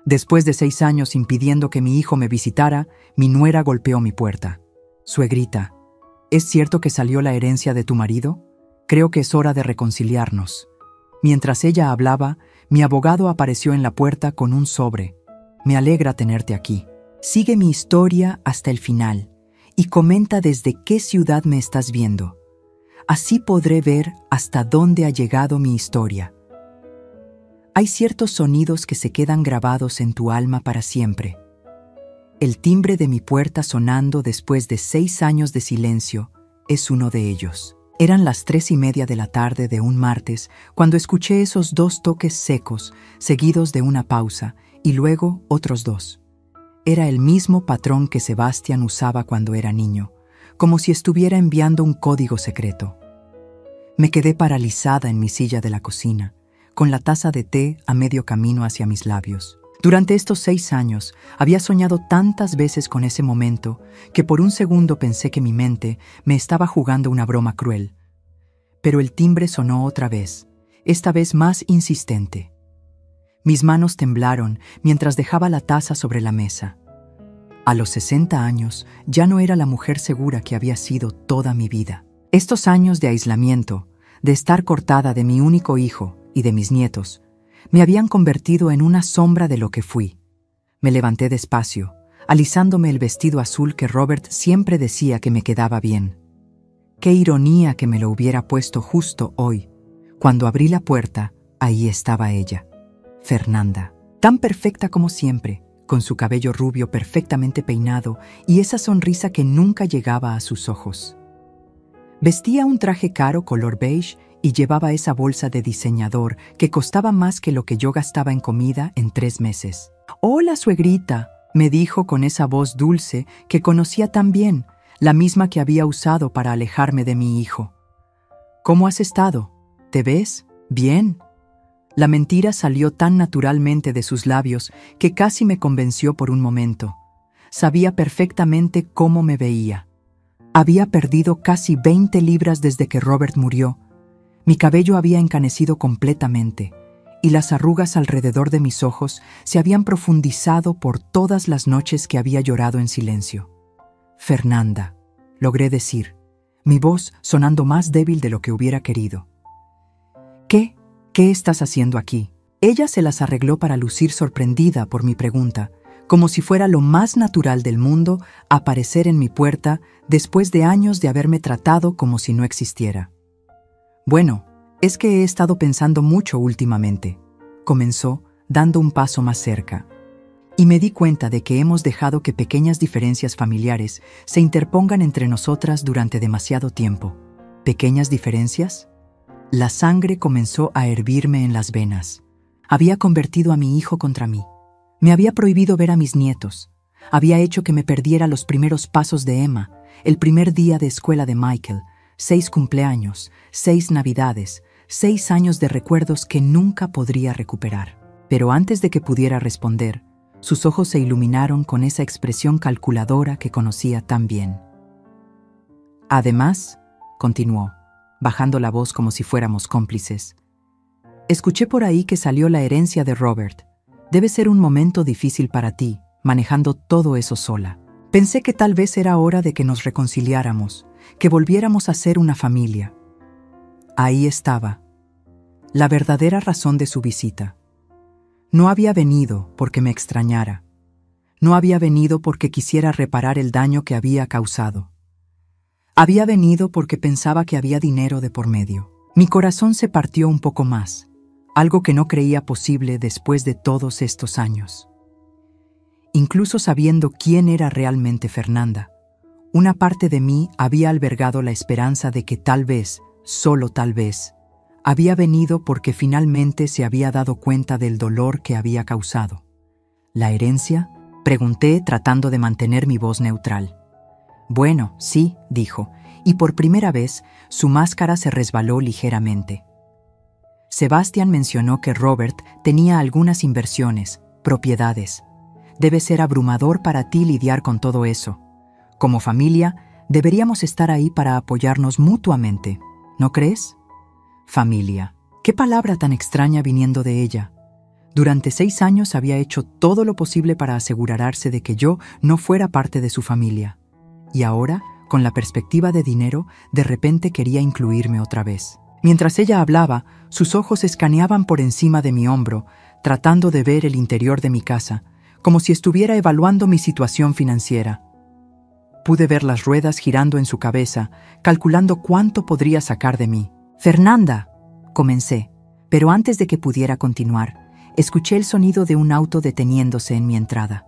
Después de 6 años impidiendo que mi hijo me visitara, mi nuera golpeó mi puerta. Suegrita, ¿es cierto que salió la herencia de tu marido? Creo que es hora de reconciliarnos. Mientras ella hablaba, mi abogado apareció en la puerta con un sobre. Me alegra tenerte aquí. Sigue mi historia hasta el final y comenta desde qué ciudad me estás viendo. Así podré ver hasta dónde ha llegado mi historia. Hay ciertos sonidos que se quedan grabados en tu alma para siempre. El timbre de mi puerta sonando después de 6 años de silencio es uno de ellos. Eran las 3:30 de la tarde de un martes cuando escuché esos 2 toques secos, seguidos de una pausa, y luego otros 2. Era el mismo patrón que Sebastián usaba cuando era niño, como si estuviera enviando un código secreto. Me quedé paralizada en mi silla de la cocina, con la taza de té a medio camino hacia mis labios. Durante estos 6 años había soñado tantas veces con ese momento que por un segundo pensé que mi mente me estaba jugando una broma cruel. Pero el timbre sonó otra vez, esta vez más insistente. Mis manos temblaron mientras dejaba la taza sobre la mesa. A los 60 años ya no era la mujer segura que había sido toda mi vida. Estos años de aislamiento, de estar cortada de mi único hijo y de mis nietos, me habían convertido en una sombra de lo que fui. Me levanté despacio, alisándome el vestido azul que Robert siempre decía que me quedaba bien. Qué ironía que me lo hubiera puesto justo hoy. Cuando abrí la puerta, ahí estaba ella, Fernanda, tan perfecta como siempre, con su cabello rubio perfectamente peinado y esa sonrisa que nunca llegaba a sus ojos. Vestía un traje caro color beige y llevaba esa bolsa de diseñador que costaba más que lo que yo gastaba en comida en 3 meses. «Hola, suegrita», me dijo con esa voz dulce que conocía tan bien, la misma que había usado para alejarme de mi hijo. «¿Cómo has estado? ¿Te ves? Bien». La mentira salió tan naturalmente de sus labios que casi me convenció por un momento. Sabía perfectamente cómo me veía. Había perdido casi 20 libras desde que Robert murió. Mi cabello había encanecido completamente y las arrugas alrededor de mis ojos se habían profundizado por todas las noches que había llorado en silencio. «Fernanda», logré decir, mi voz sonando más débil de lo que hubiera querido. ¿Qué estás haciendo aquí?» Ella se las arregló para lucir sorprendida por mi pregunta, como si fuera lo más natural del mundo aparecer en mi puerta después de años de haberme tratado como si no existiera. «Bueno, es que he estado pensando mucho últimamente», comenzó, dando un paso más cerca. Y me di cuenta de que hemos dejado que pequeñas diferencias familiares se interpongan entre nosotras durante demasiado tiempo. ¿Pequeñas diferencias? La sangre comenzó a hervirme en las venas. Había convertido a mi hijo contra mí. Me había prohibido ver a mis nietos. Había hecho que me perdiera los primeros pasos de Emma, el primer día de escuela de Michael, 6 cumpleaños, 6 navidades, 6 años de recuerdos que nunca podría recuperar. Pero antes de que pudiera responder, sus ojos se iluminaron con esa expresión calculadora que conocía tan bien. «Además», continuó, bajando la voz como si fuéramos cómplices, «escuché por ahí que salió la herencia de Robert. Debe ser un momento difícil para ti, manejando todo eso sola. Pensé que tal vez era hora de que nos reconciliáramos, que volviéramos a ser una familia». Ahí estaba, la verdadera razón de su visita. No había venido porque me extrañara. No había venido porque quisiera reparar el daño que había causado. Había venido porque pensaba que había dinero de por medio. Mi corazón se partió un poco más, algo que no creía posible después de todos estos años. Incluso sabiendo quién era realmente Fernanda, una parte de mí había albergado la esperanza de que tal vez, solo tal vez, había venido porque finalmente se había dado cuenta del dolor que había causado. ¿La herencia?, pregunté tratando de mantener mi voz neutral. «Bueno, sí», dijo, y por primera vez su máscara se resbaló ligeramente. Sebastián mencionó que Robert tenía algunas inversiones, propiedades. Debe ser abrumador para ti lidiar con todo eso. Como familia, deberíamos estar ahí para apoyarnos mutuamente, ¿no crees? Familia. Qué palabra tan extraña viniendo de ella. Durante 6 años había hecho todo lo posible para asegurarse de que yo no fuera parte de su familia. Y ahora, con la perspectiva de dinero, de repente quería incluirme otra vez. Mientras ella hablaba, sus ojos escaneaban por encima de mi hombro, tratando de ver el interior de mi casa, como si estuviera evaluando mi situación financiera. Pude ver las ruedas girando en su cabeza, calculando cuánto podría sacar de mí. «Fernanda», comencé, pero antes de que pudiera continuar, escuché el sonido de un auto deteniéndose en mi entrada.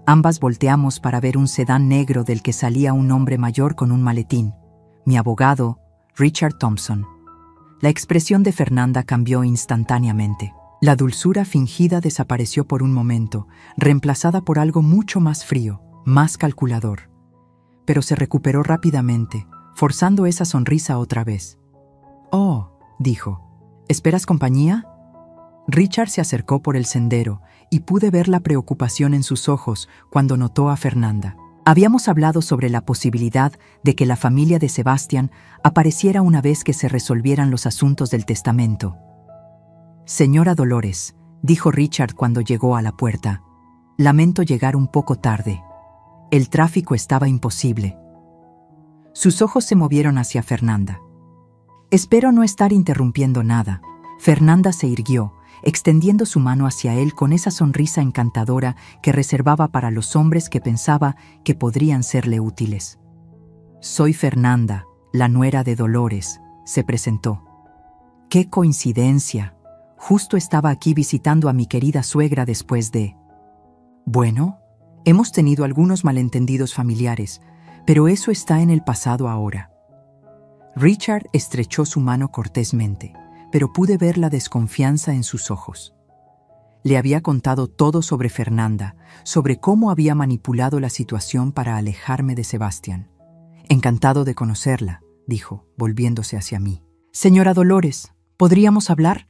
Ambas volteamos para ver un sedán negro del que salía un hombre mayor con un maletín. Mi abogado, Richard Thompson. La expresión de Fernanda cambió instantáneamente. La dulzura fingida desapareció por un momento, reemplazada por algo mucho más frío, más calculador. Pero se recuperó rápidamente, forzando esa sonrisa otra vez. «Oh», dijo, «¿esperas compañía?» Richard se acercó por el sendero y pude ver la preocupación en sus ojos cuando notó a Fernanda. Habíamos hablado sobre la posibilidad de que la familia de Sebastian apareciera una vez que se resolvieran los asuntos del testamento. «Señora Dolores», dijo Richard cuando llegó a la puerta, «lamento llegar un poco tarde. El tráfico estaba imposible». Sus ojos se movieron hacia Fernanda. «Espero no estar interrumpiendo nada». Fernanda se irguió, extendiendo su mano hacia él con esa sonrisa encantadora que reservaba para los hombres que pensaba que podrían serle útiles. «Soy Fernanda, la nuera de Dolores», se presentó. «¡Qué coincidencia! Justo estaba aquí visitando a mi querida suegra después de...». «Bueno, hemos tenido algunos malentendidos familiares, pero eso está en el pasado ahora». Richard estrechó su mano cortésmente, pero pude ver la desconfianza en sus ojos. Le había contado todo sobre Fernanda, sobre cómo había manipulado la situación para alejarme de Sebastián. «Encantado de conocerla», dijo, volviéndose hacia mí. «Señora Dolores, ¿podríamos hablar?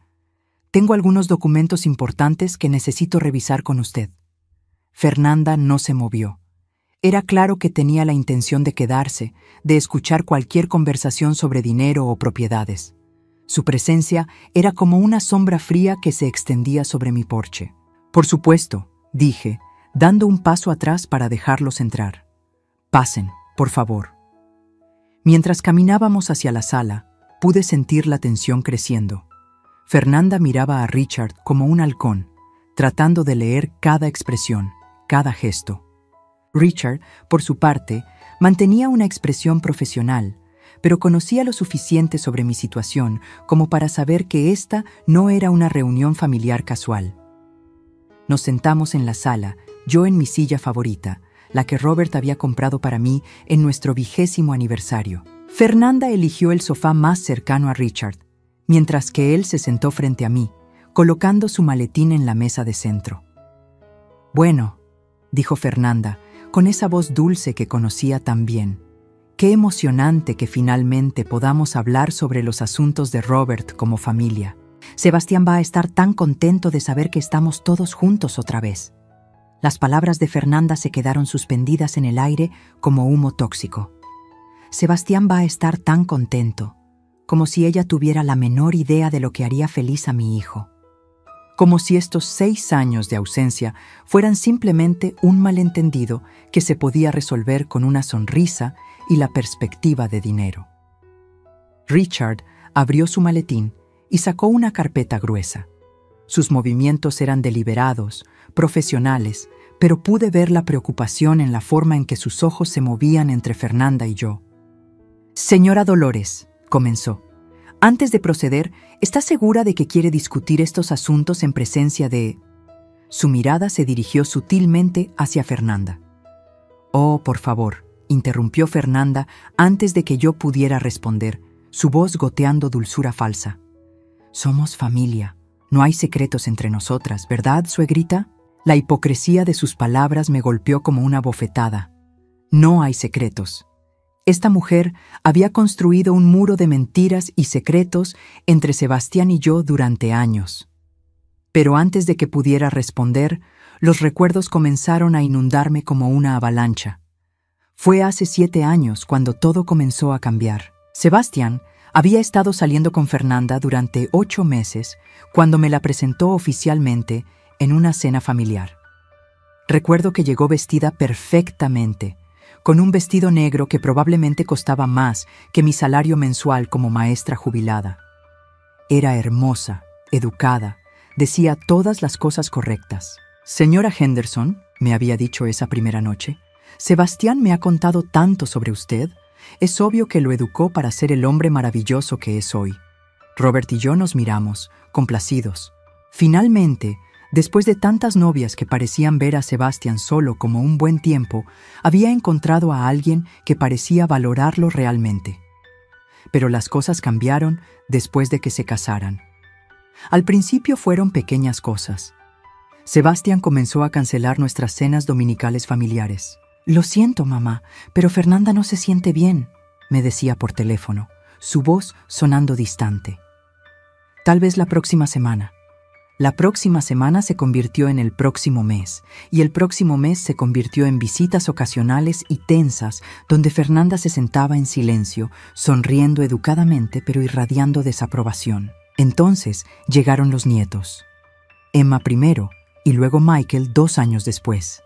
Tengo algunos documentos importantes que necesito revisar con usted». Fernanda no se movió. Era claro que tenía la intención de quedarse, de escuchar cualquier conversación sobre dinero o propiedades. Su presencia era como una sombra fría que se extendía sobre mi porche. «Por supuesto», dije, dando un paso atrás para dejarlos entrar. «Pasen, por favor». Mientras caminábamos hacia la sala, pude sentir la tensión creciendo. Fernanda miraba a Richard como un halcón, tratando de leer cada expresión, cada gesto. Richard, por su parte, mantenía una expresión profesional, pero conocía lo suficiente sobre mi situación como para saber que esta no era una reunión familiar casual. Nos sentamos en la sala, yo en mi silla favorita, la que Robert había comprado para mí en nuestro 20º aniversario. Fernanda eligió el sofá más cercano a Richard, mientras que él se sentó frente a mí, colocando su maletín en la mesa de centro. «Bueno», dijo Fernanda, con esa voz dulce que conocía tan bien, «qué emocionante que finalmente podamos hablar sobre los asuntos de Robert como familia. Sebastián va a estar tan contento de saber que estamos todos juntos otra vez». Las palabras de Fernanda se quedaron suspendidas en el aire como humo tóxico. Sebastián va a estar tan contento, como si ella tuviera la menor idea de lo que haría feliz a mi hijo. Como si estos 6 años de ausencia fueran simplemente un malentendido que se podía resolver con una sonrisa y la perspectiva de dinero. Richard abrió su maletín y sacó una carpeta gruesa. Sus movimientos eran deliberados, profesionales, pero pude ver la preocupación en la forma en que sus ojos se movían entre Fernanda y yo. «Señora Dolores», comenzó, «antes de proceder, ¿está segura de que quiere discutir estos asuntos en presencia de...?» Su mirada se dirigió sutilmente hacia Fernanda. «Oh, por favor», interrumpió Fernanda antes de que yo pudiera responder, su voz goteando dulzura falsa. «Somos familia. No hay secretos entre nosotras, ¿verdad, suegrita?» La hipocresía de sus palabras me golpeó como una bofetada. No hay secretos. Esta mujer había construido un muro de mentiras y secretos entre Sebastián y yo durante años. Pero antes de que pudiera responder, los recuerdos comenzaron a inundarme como una avalancha. Fue hace 7 años cuando todo comenzó a cambiar. Sebastián Había estado saliendo con Fernanda durante 8 meses cuando me la presentó oficialmente en una cena familiar. Recuerdo que llegó vestida perfectamente, con un vestido negro que probablemente costaba más que mi salario mensual como maestra jubilada. Era hermosa, educada, decía todas las cosas correctas. «Señora Henderson», me había dicho esa primera noche, «Sebastián me ha contado tanto sobre usted. Es obvio que lo educó para ser el hombre maravilloso que es hoy». Robert y yo nos miramos, complacidos. Finalmente, después de tantas novias que parecían ver a Sebastián solo como un buen tiempo, había encontrado a alguien que parecía valorarlo realmente. Pero las cosas cambiaron después de que se casaran. Al principio fueron pequeñas cosas. Sebastián comenzó a cancelar nuestras cenas dominicales familiares. «Lo siento, mamá, pero Fernanda no se siente bien», me decía por teléfono, su voz sonando distante. «Tal vez la próxima semana». La próxima semana se convirtió en el próximo mes, y el próximo mes se convirtió en visitas ocasionales y tensas, donde Fernanda se sentaba en silencio, sonriendo educadamente pero irradiando desaprobación. Entonces llegaron los nietos. Emma primero, y luego Michael 2 años después.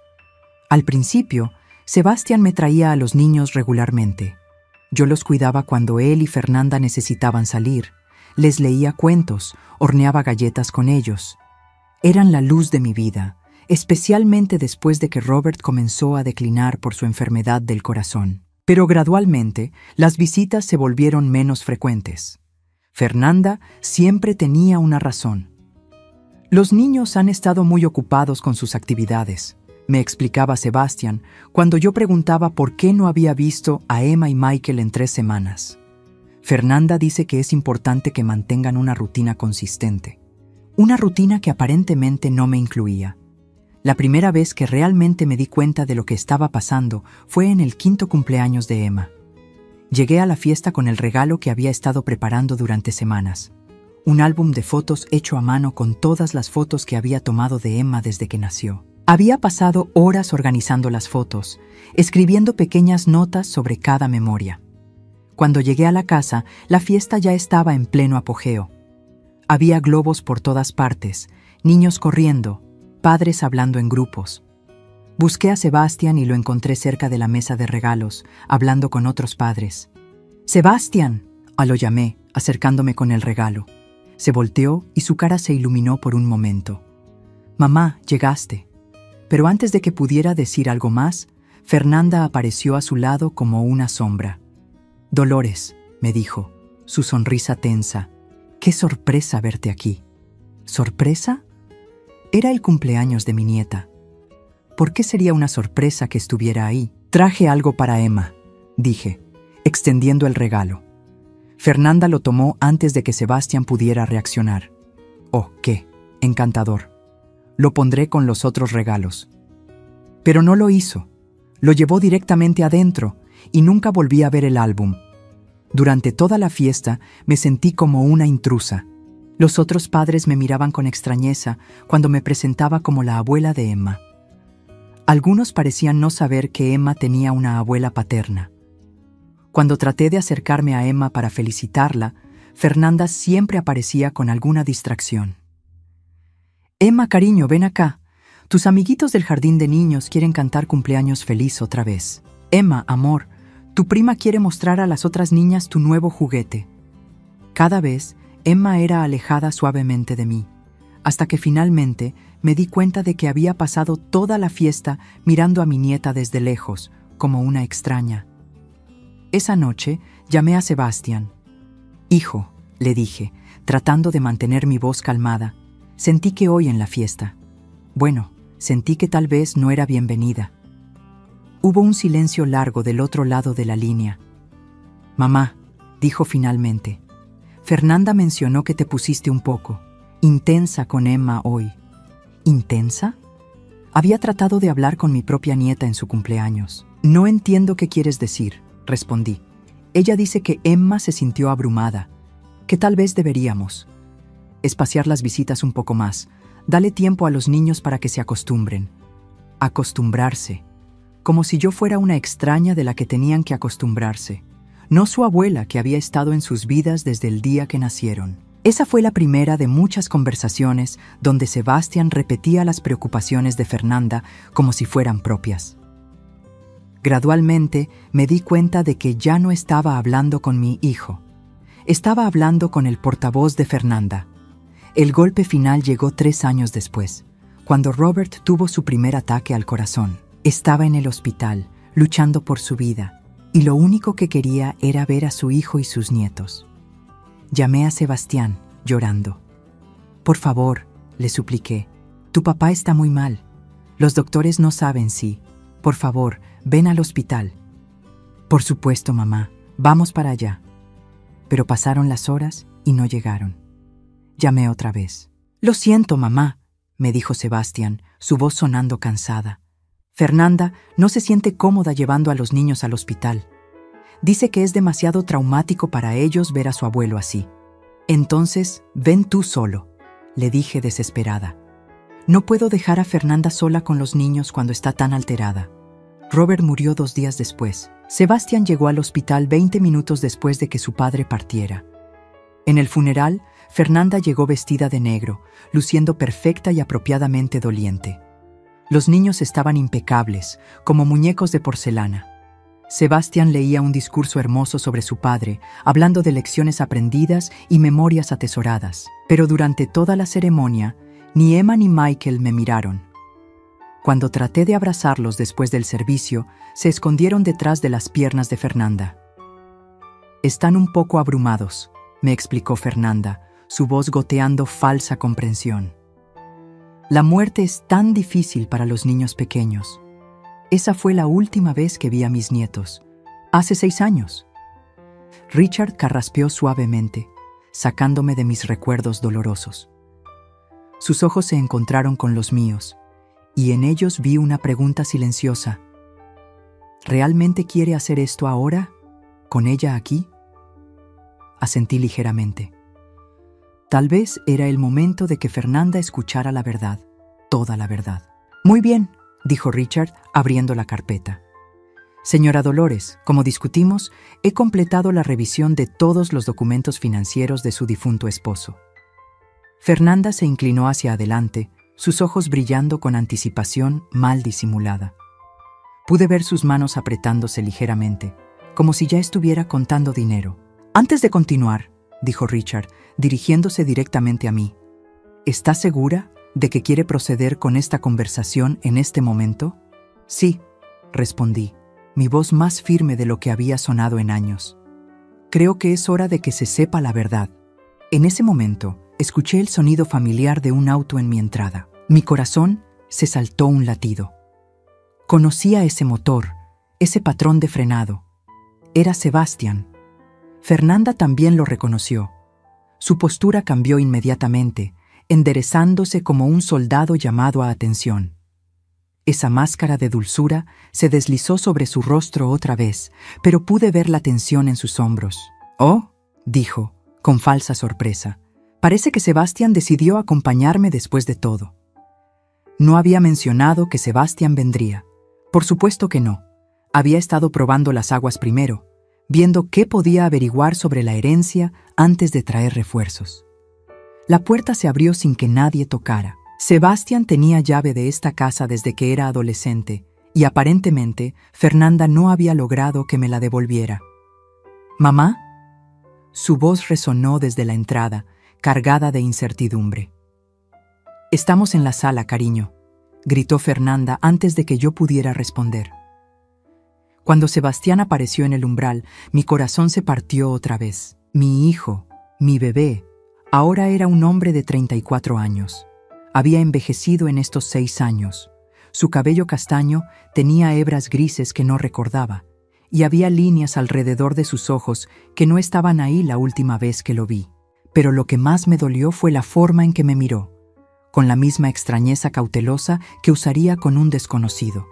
Al principio, Sebastián me traía a los niños regularmente. Yo los cuidaba cuando él y Fernanda necesitaban salir. Les leía cuentos, horneaba galletas con ellos. Eran la luz de mi vida, especialmente después de que Robert comenzó a declinar por su enfermedad del corazón. Pero gradualmente, las visitas se volvieron menos frecuentes. Fernanda siempre tenía una razón. «Los niños han estado muy ocupados con sus actividades», me explicaba Sebastián cuando yo preguntaba por qué no había visto a Emma y Michael en 3 semanas. «Fernanda dice que es importante que mantengan una rutina consistente. Una rutina que aparentemente no me incluía. La primera vez que realmente me di cuenta de lo que estaba pasando fue en el 5º cumpleaños de Emma. Llegué a la fiesta con el regalo que había estado preparando durante semanas. Un álbum de fotos hecho a mano con todas las fotos que había tomado de Emma desde que nació. Había pasado horas organizando las fotos, escribiendo pequeñas notas sobre cada memoria. Cuando llegué a la casa, la fiesta ya estaba en pleno apogeo. Había globos por todas partes, niños corriendo, padres hablando en grupos. Busqué a Sebastián y lo encontré cerca de la mesa de regalos, hablando con otros padres. «¡Sebastián!», lo llamé, acercándome con el regalo. Se volteó y su cara se iluminó por un momento. «Mamá, llegaste». Pero antes de que pudiera decir algo más, Fernanda apareció a su lado como una sombra. «Dolores», me dijo, su sonrisa tensa. «Qué sorpresa verte aquí». ¿Sorpresa? Era el cumpleaños de mi nieta. ¿Por qué sería una sorpresa que estuviera ahí? «Traje algo para Emma», dije, extendiendo el regalo. Fernanda lo tomó antes de que Sebastián pudiera reaccionar. «Oh, qué encantador. Lo pondré con los otros regalos». Pero no lo hizo. Lo llevó directamente adentro y nunca volví a ver el álbum. Durante toda la fiesta me sentí como una intrusa. Los otros padres me miraban con extrañeza cuando me presentaba como la abuela de Emma. Algunos parecían no saber que Emma tenía una abuela paterna. Cuando traté de acercarme a Emma para felicitarla, Fernanda siempre aparecía con alguna distracción. «Emma, cariño, ven acá. Tus amiguitos del jardín de niños quieren cantar cumpleaños feliz otra vez. Emma, amor, tu prima quiere mostrar a las otras niñas tu nuevo juguete». Cada vez, Emma era alejada suavemente de mí, hasta que finalmente me di cuenta de que había pasado toda la fiesta mirando a mi nieta desde lejos, como una extraña. Esa noche llamé a Sebastián. «Hijo», le dije, tratando de mantener mi voz calmada, «sentí que hoy en la fiesta. Bueno, sentí que tal vez no era bienvenida». Hubo un silencio largo del otro lado de la línea. «Mamá», dijo finalmente, «Fernanda mencionó que te pusiste un poco intensa con Emma hoy». ¿Intensa? Había tratado de hablar con mi propia nieta en su cumpleaños. «No entiendo qué quieres decir», respondí. «Ella dice que Emma se sintió abrumada, que tal vez deberíamos espaciar las visitas un poco más. Dale tiempo a los niños para que se acostumbren». Acostumbrarse. Como si yo fuera una extraña de la que tenían que acostumbrarse. no su abuela que había estado en sus vidas desde el día que nacieron. Esa fue la primera de muchas conversaciones donde Sebastián repetía las preocupaciones de Fernanda como si fueran propias. Gradualmente me di cuenta de que ya no estaba hablando con mi hijo. Estaba hablando con el portavoz de Fernanda. El golpe final llegó 3 años después, cuando Robert tuvo su primer ataque al corazón. Estaba en el hospital, luchando por su vida, y lo único que quería era ver a su hijo y sus nietos. Llamé a Sebastián, llorando. «Por favor», le supliqué, «tu papá está muy mal. Los doctores no saben si. Por favor, ven al hospital». «Por supuesto, mamá, vamos para allá». Pero pasaron las horas y no llegaron. Llamé otra vez. «Lo siento, mamá», me dijo Sebastián, su voz sonando cansada. «Fernanda no se siente cómoda llevando a los niños al hospital. Dice que es demasiado traumático para ellos ver a su abuelo así». «Entonces, ven tú solo», le dije desesperada. «No puedo dejar a Fernanda sola con los niños cuando está tan alterada». Robert murió 2 días después. Sebastián llegó al hospital 20 minutos después de que su padre partiera. En el funeral, Fernanda llegó vestida de negro, luciendo perfecta y apropiadamente doliente. Los niños estaban impecables, como muñecos de porcelana. Sebastián leía un discurso hermoso sobre su padre, hablando de lecciones aprendidas y memorias atesoradas. Pero durante toda la ceremonia, ni Emma ni Michael me miraron. Cuando traté de abrazarlos después del servicio, se escondieron detrás de las piernas de Fernanda. «Están un poco abrumados», me explicó Fernanda, su voz goteando falsa comprensión. «La muerte es tan difícil para los niños pequeños. Esa fue la última vez que vi a mis nietos, hace 6 años». Richard carraspeó suavemente, sacándome de mis recuerdos dolorosos. Sus ojos se encontraron con los míos, y en ellos vi una pregunta silenciosa. ¿Realmente quiere hacer esto ahora, con ella aquí? Asentí ligeramente. Tal vez era el momento de que Fernanda escuchara la verdad, toda la verdad. «Muy bien», dijo Richard, abriendo la carpeta. «Señora Dolores, como discutimos, he completado la revisión de todos los documentos financieros de su difunto esposo». Fernanda se inclinó hacia adelante, sus ojos brillando con anticipación mal disimulada. Pude ver sus manos apretándose ligeramente, como si ya estuviera contando dinero. «Antes de continuar», dijo Richard, dirigiéndose directamente a mí, «¿está segura de que quiere proceder con esta conversación en este momento?» «Sí», respondí, mi voz más firme de lo que había sonado en años. «Creo que es hora de que se sepa la verdad». En ese momento, escuché el sonido familiar de un auto en mi entrada. Mi corazón se saltó un latido. Conocía ese motor, ese patrón de frenado. Era Sebastián. Fernanda también lo reconoció. Su postura cambió inmediatamente, enderezándose como un soldado llamado a atención. Esa máscara de dulzura se deslizó sobre su rostro otra vez, pero pude ver la tensión en sus hombros. «Oh», dijo, con falsa sorpresa, «parece que Sebastián decidió acompañarme después de todo». No había mencionado que Sebastián vendría. Por supuesto que no. Había estado probando las aguas primero, viendo qué podía averiguar sobre la herencia antes de traer refuerzos. La puerta se abrió sin que nadie tocara. Sebastián tenía llave de esta casa desde que era adolescente, y aparentemente Fernanda no había logrado que me la devolviera. «¿Mamá?» Su voz resonó desde la entrada, cargada de incertidumbre. «Estamos en la sala, cariño», gritó Fernanda antes de que yo pudiera responder. Cuando Sebastián apareció en el umbral, mi corazón se partió otra vez. Mi hijo, mi bebé, ahora era un hombre de 34 años. Había envejecido en estos 6 años. Su cabello castaño tenía hebras grises que no recordaba, y había líneas alrededor de sus ojos que no estaban ahí la última vez que lo vi. Pero lo que más me dolió fue la forma en que me miró, con la misma extrañeza cautelosa que usaría con un desconocido.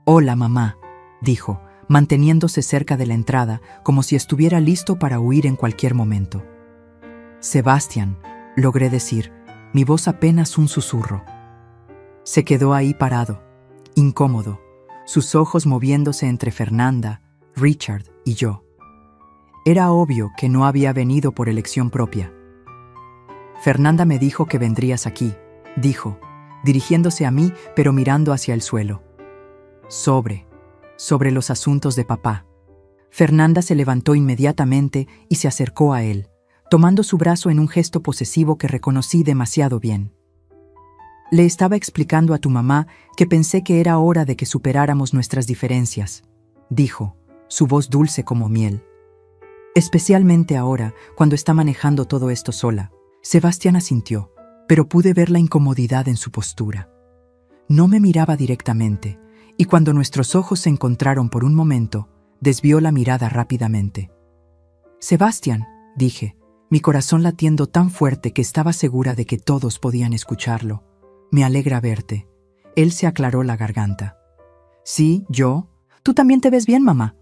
«Hola, mamá», dijo, manteniéndose cerca de la entrada, como si estuviera listo para huir en cualquier momento. «Sebastián», logré decir, mi voz apenas un susurro. Se quedó ahí parado, incómodo, sus ojos moviéndose entre Fernanda, Richard y yo. Era obvio que no había venido por elección propia. Fernanda me dijo que vendrías aquí, dijo, dirigiéndose a mí pero mirando hacia el suelo. Sobre los asuntos de papá. Fernanda se levantó inmediatamente y se acercó a él, tomando su brazo en un gesto posesivo que reconocí demasiado bien. Le estaba explicando a tu mamá que pensé que era hora de que superáramos nuestras diferencias, dijo, su voz dulce como miel. Especialmente ahora, cuando está manejando todo esto sola. Sebastián asintió, pero pude ver la incomodidad en su postura. No me miraba directamente, y cuando nuestros ojos se encontraron por un momento, desvió la mirada rápidamente. Sebastián, dije, mi corazón latiendo tan fuerte que estaba segura de que todos podían escucharlo. Me alegra verte. Él se aclaró la garganta. Sí, yo. Tú también te ves bien, mamá.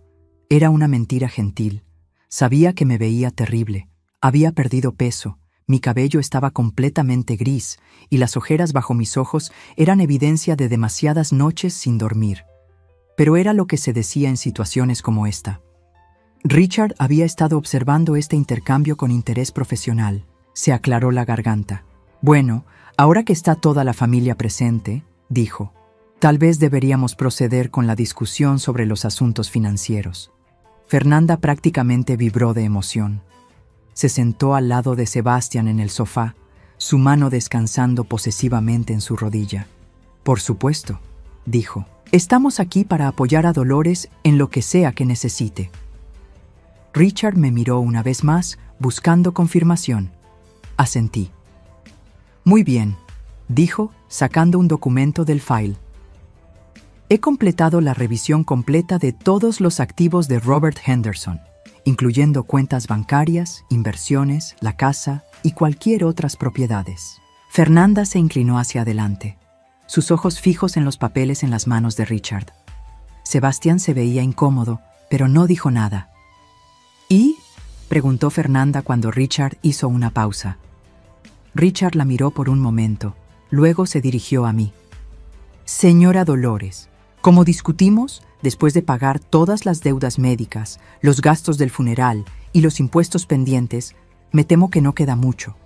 Era una mentira gentil. Sabía que me veía terrible. Había perdido peso. Mi cabello estaba completamente gris y las ojeras bajo mis ojos eran evidencia de demasiadas noches sin dormir. Pero era lo que se decía en situaciones como esta. Richard había estado observando este intercambio con interés profesional. Se aclaró la garganta. Bueno, ahora que está toda la familia presente, dijo, tal vez deberíamos proceder con la discusión sobre los asuntos financieros. Fernanda prácticamente vibró de emoción. Se sentó al lado de Sebastián en el sofá, su mano descansando posesivamente en su rodilla. Por supuesto, dijo, estamos aquí para apoyar a Dolores en lo que sea que necesite. Richard me miró una vez más, buscando confirmación. Asentí. Muy bien, dijo, sacando un documento del file. He completado la revisión completa de todos los activos de Robert Henderson, incluyendo cuentas bancarias, inversiones, la casa y cualquier otras propiedades. Fernanda se inclinó hacia adelante, sus ojos fijos en los papeles en las manos de Richard. Sebastián se veía incómodo, pero no dijo nada. ¿Y? Preguntó Fernanda cuando Richard hizo una pausa. Richard la miró por un momento, luego se dirigió a mí. Señora Dolores, como discutimos, después de pagar todas las deudas médicas, los gastos del funeral y los impuestos pendientes, me temo que no queda mucho.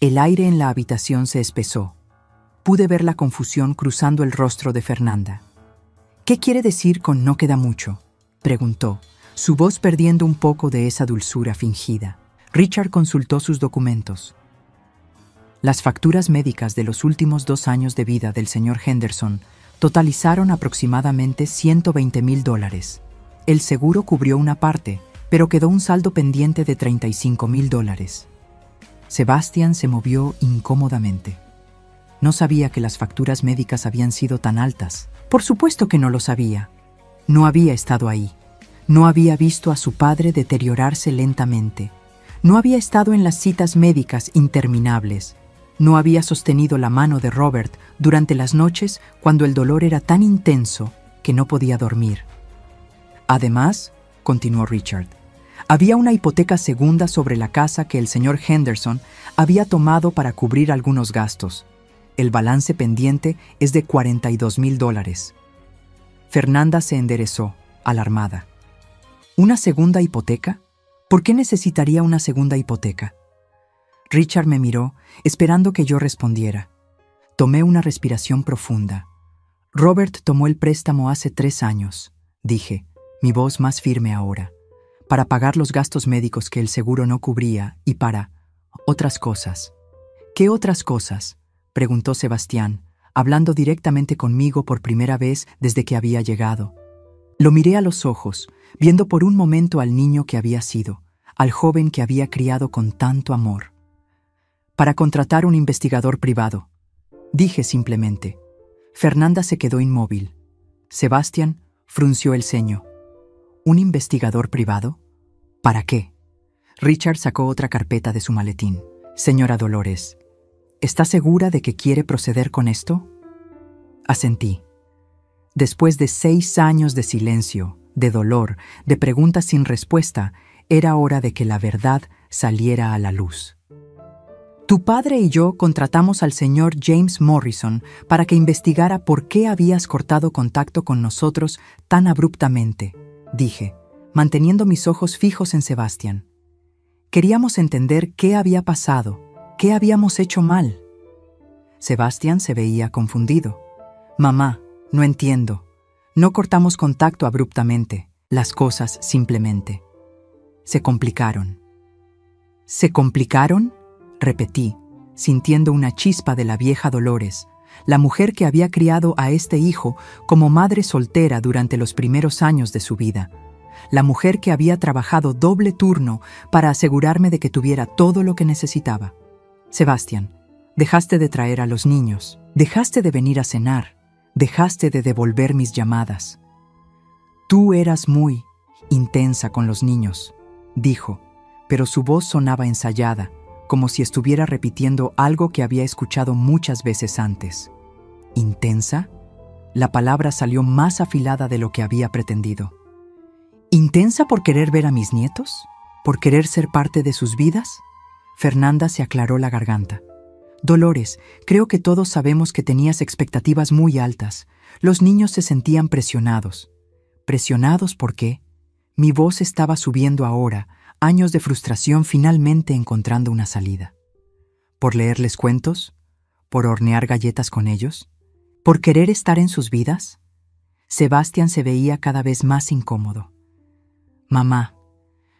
El aire en la habitación se espesó. Pude ver la confusión cruzando el rostro de Fernanda. ¿Qué quiere decir con no queda mucho?, preguntó, su voz perdiendo un poco de esa dulzura fingida. Richard consultó sus documentos. Las facturas médicas de los últimos 2 años de vida del señor Henderson totalizaron aproximadamente $120,000. El seguro cubrió una parte, pero quedó un saldo pendiente de $35,000. Sebastián se movió incómodamente. No sabía que las facturas médicas habían sido tan altas. Por supuesto que no lo sabía. No había estado ahí. No había visto a su padre deteriorarse lentamente. No había estado en las citas médicas interminables. No había sostenido la mano de Robert durante las noches cuando el dolor era tan intenso que no podía dormir. Además, continuó Richard, había una hipoteca segunda sobre la casa que el señor Henderson había tomado para cubrir algunos gastos. El balance pendiente es de $42,000. Fernanda se enderezó, alarmada. ¿Una segunda hipoteca? ¿Por qué necesitaría una segunda hipoteca? Richard me miró, esperando que yo respondiera. Tomé una respiración profunda. Robert tomó el préstamo hace 3 años, dije, mi voz más firme ahora, para pagar los gastos médicos que el seguro no cubría y para otras cosas. ¿Qué otras cosas?, preguntó Sebastián, hablando directamente conmigo por primera vez desde que había llegado. Lo miré a los ojos, viendo por un momento al niño que había sido, al joven que había criado con tanto amor. Para contratar un investigador privado, dije simplemente. Fernanda se quedó inmóvil. Sebastián frunció el ceño. ¿Un investigador privado? ¿Para qué? Richard sacó otra carpeta de su maletín. Señora Dolores, ¿está segura de que quiere proceder con esto? Asentí. Después de 6 años de silencio, de dolor, de preguntas sin respuesta, era hora de que la verdad saliera a la luz. Tu padre y yo contratamos al señor James Morrison para que investigara por qué habías cortado contacto con nosotros tan abruptamente, dije, manteniendo mis ojos fijos en Sebastián. Queríamos entender qué había pasado, qué habíamos hecho mal. Sebastián se veía confundido. Mamá, no entiendo. No cortamos contacto abruptamente. Las cosas simplemente se complicaron. ¿Se complicaron?, repetí, sintiendo una chispa de la vieja Dolores, la mujer que había criado a este hijo como madre soltera durante los primeros años de su vida, la mujer que había trabajado doble turno para asegurarme de que tuviera todo lo que necesitaba. Sebastián, dejaste de traer a los niños, dejaste de venir a cenar, dejaste de devolver mis llamadas. Tú eras muy intensa con los niños, dijo, pero su voz sonaba ensayada, como si estuviera repitiendo algo que había escuchado muchas veces antes. ¿Intensa? La palabra salió más afilada de lo que había pretendido. ¿Intensa por querer ver a mis nietos? ¿Por querer ser parte de sus vidas? Fernanda se aclaró la garganta. Dolores, creo que todos sabemos que tenías expectativas muy altas. Los niños se sentían presionados. ¿Presionados por qué? Mi voz estaba subiendo ahora, años de frustración finalmente encontrando una salida. ¿Por leerles cuentos? ¿Por hornear galletas con ellos? ¿Por querer estar en sus vidas? Sebastián se veía cada vez más incómodo. Mamá,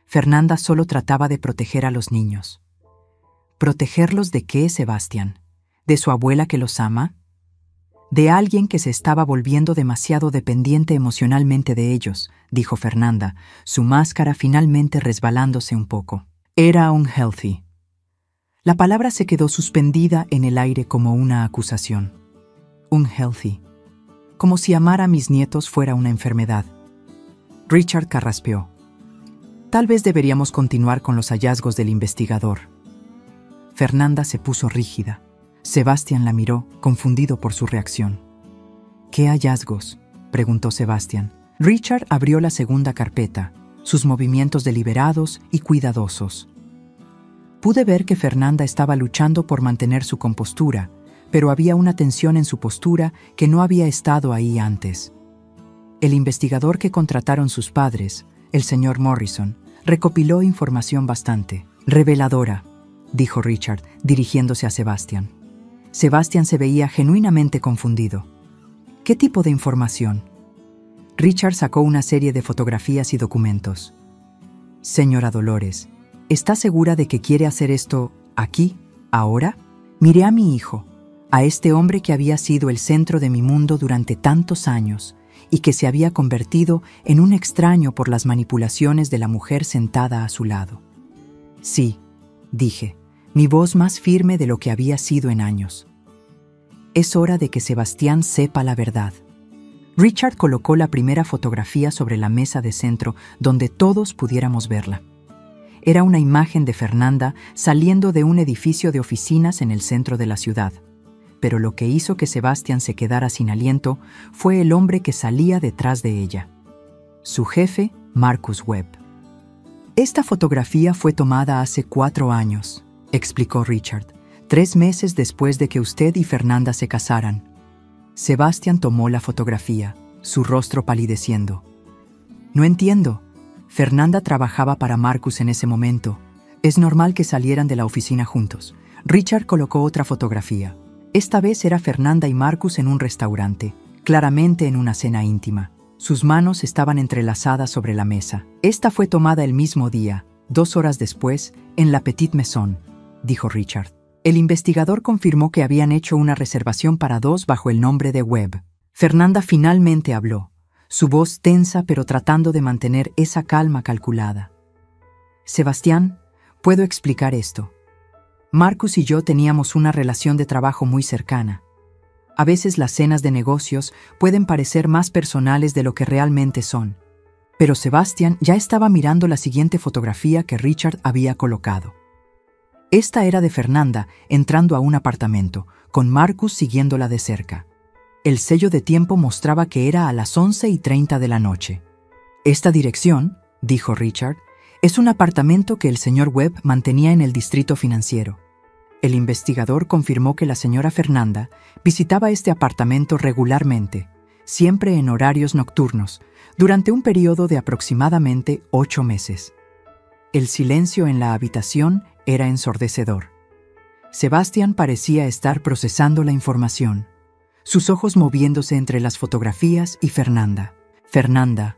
Fernanda solo trataba de proteger a los niños. ¿Protegerlos de qué, Sebastián? ¿De su abuela que los ama? De alguien que se estaba volviendo demasiado dependiente emocionalmente de ellos, dijo Fernanda, su máscara finalmente resbalándose un poco. Era unhealthy. La palabra se quedó suspendida en el aire como una acusación. Unhealthy. Como si amar a mis nietos fuera una enfermedad. Richard carraspeó. Tal vez deberíamos continuar con los hallazgos del investigador. Fernanda se puso rígida. Sebastián la miró, confundido por su reacción. ¿Qué hallazgos?, preguntó Sebastián. Richard abrió la segunda carpeta, sus movimientos deliberados y cuidadosos. Pude ver que Fernanda estaba luchando por mantener su compostura, pero había una tensión en su postura que no había estado ahí antes. El investigador que contrataron sus padres, el señor Morrison, recopiló información bastante reveladora, dijo Richard, dirigiéndose a Sebastián. Sebastián se veía genuinamente confundido. ¿Qué tipo de información? Richard sacó una serie de fotografías y documentos. Señora Dolores, ¿está segura de que quiere hacer esto aquí, ahora? Miré a mi hijo, a este hombre que había sido el centro de mi mundo durante tantos años y que se había convertido en un extraño por las manipulaciones de la mujer sentada a su lado. Sí, dije, mi voz más firme de lo que había sido en años. Es hora de que Sebastián sepa la verdad. Richard colocó la primera fotografía sobre la mesa de centro donde todos pudiéramos verla. Era una imagen de Fernanda saliendo de un edificio de oficinas en el centro de la ciudad. Pero lo que hizo que Sebastián se quedara sin aliento fue el hombre que salía detrás de ella. Su jefe, Marcus Webb. Esta fotografía fue tomada hace 4 años, explicó Richard, 3 meses después de que usted y Fernanda se casaran. Sebastián tomó la fotografía, su rostro palideciendo. No entiendo. Fernanda trabajaba para Marcus en ese momento. Es normal que salieran de la oficina juntos. Richard colocó otra fotografía. Esta vez era Fernanda y Marcus en un restaurante, claramente en una cena íntima. Sus manos estaban entrelazadas sobre la mesa. Esta fue tomada el mismo día, 2 horas después, en la Petite Maison, dijo Richard. El investigador confirmó que habían hecho una reservación para 2 bajo el nombre de Webb. Fernanda finalmente habló, su voz tensa pero tratando de mantener esa calma calculada. Sebastián, puedo explicar esto. Marcus y yo teníamos una relación de trabajo muy cercana. A veces las cenas de negocios pueden parecer más personales de lo que realmente son. Pero Sebastián ya estaba mirando la siguiente fotografía que Richard había colocado. Esta era de Fernanda entrando a un apartamento, con Marcus siguiéndola de cerca. El sello de tiempo mostraba que era a las 11:30 de la noche. Esta dirección, dijo Richard, es un apartamento que el señor Webb mantenía en el distrito financiero. El investigador confirmó que la señora Fernanda visitaba este apartamento regularmente, siempre en horarios nocturnos, durante un periodo de aproximadamente 8 meses. El silencio en la habitación era ensordecedor. Sebastián parecía estar procesando la información, sus ojos moviéndose entre las fotografías y Fernanda. «Fernanda»,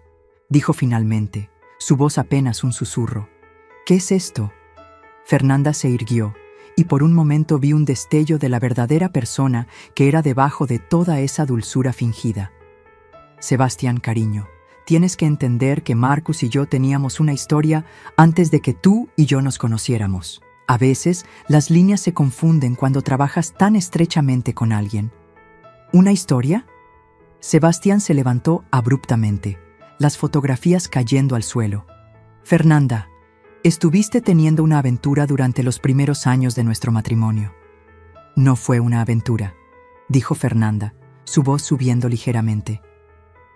dijo finalmente, su voz apenas un susurro. «¿Qué es esto?» Fernanda se irguió, y por un momento vi un destello de la verdadera persona que era debajo de toda esa dulzura fingida. «Sebastián, cariño, tienes que entender que Marcus y yo teníamos una historia antes de que tú y yo nos conociéramos. A veces, las líneas se confunden cuando trabajas tan estrechamente con alguien». «¿Una historia?» Sebastián se levantó abruptamente, las fotografías cayendo al suelo. «Fernanda, estuviste teniendo una aventura durante los primeros años de nuestro matrimonio». «No fue una aventura», dijo Fernanda, su voz subiendo ligeramente.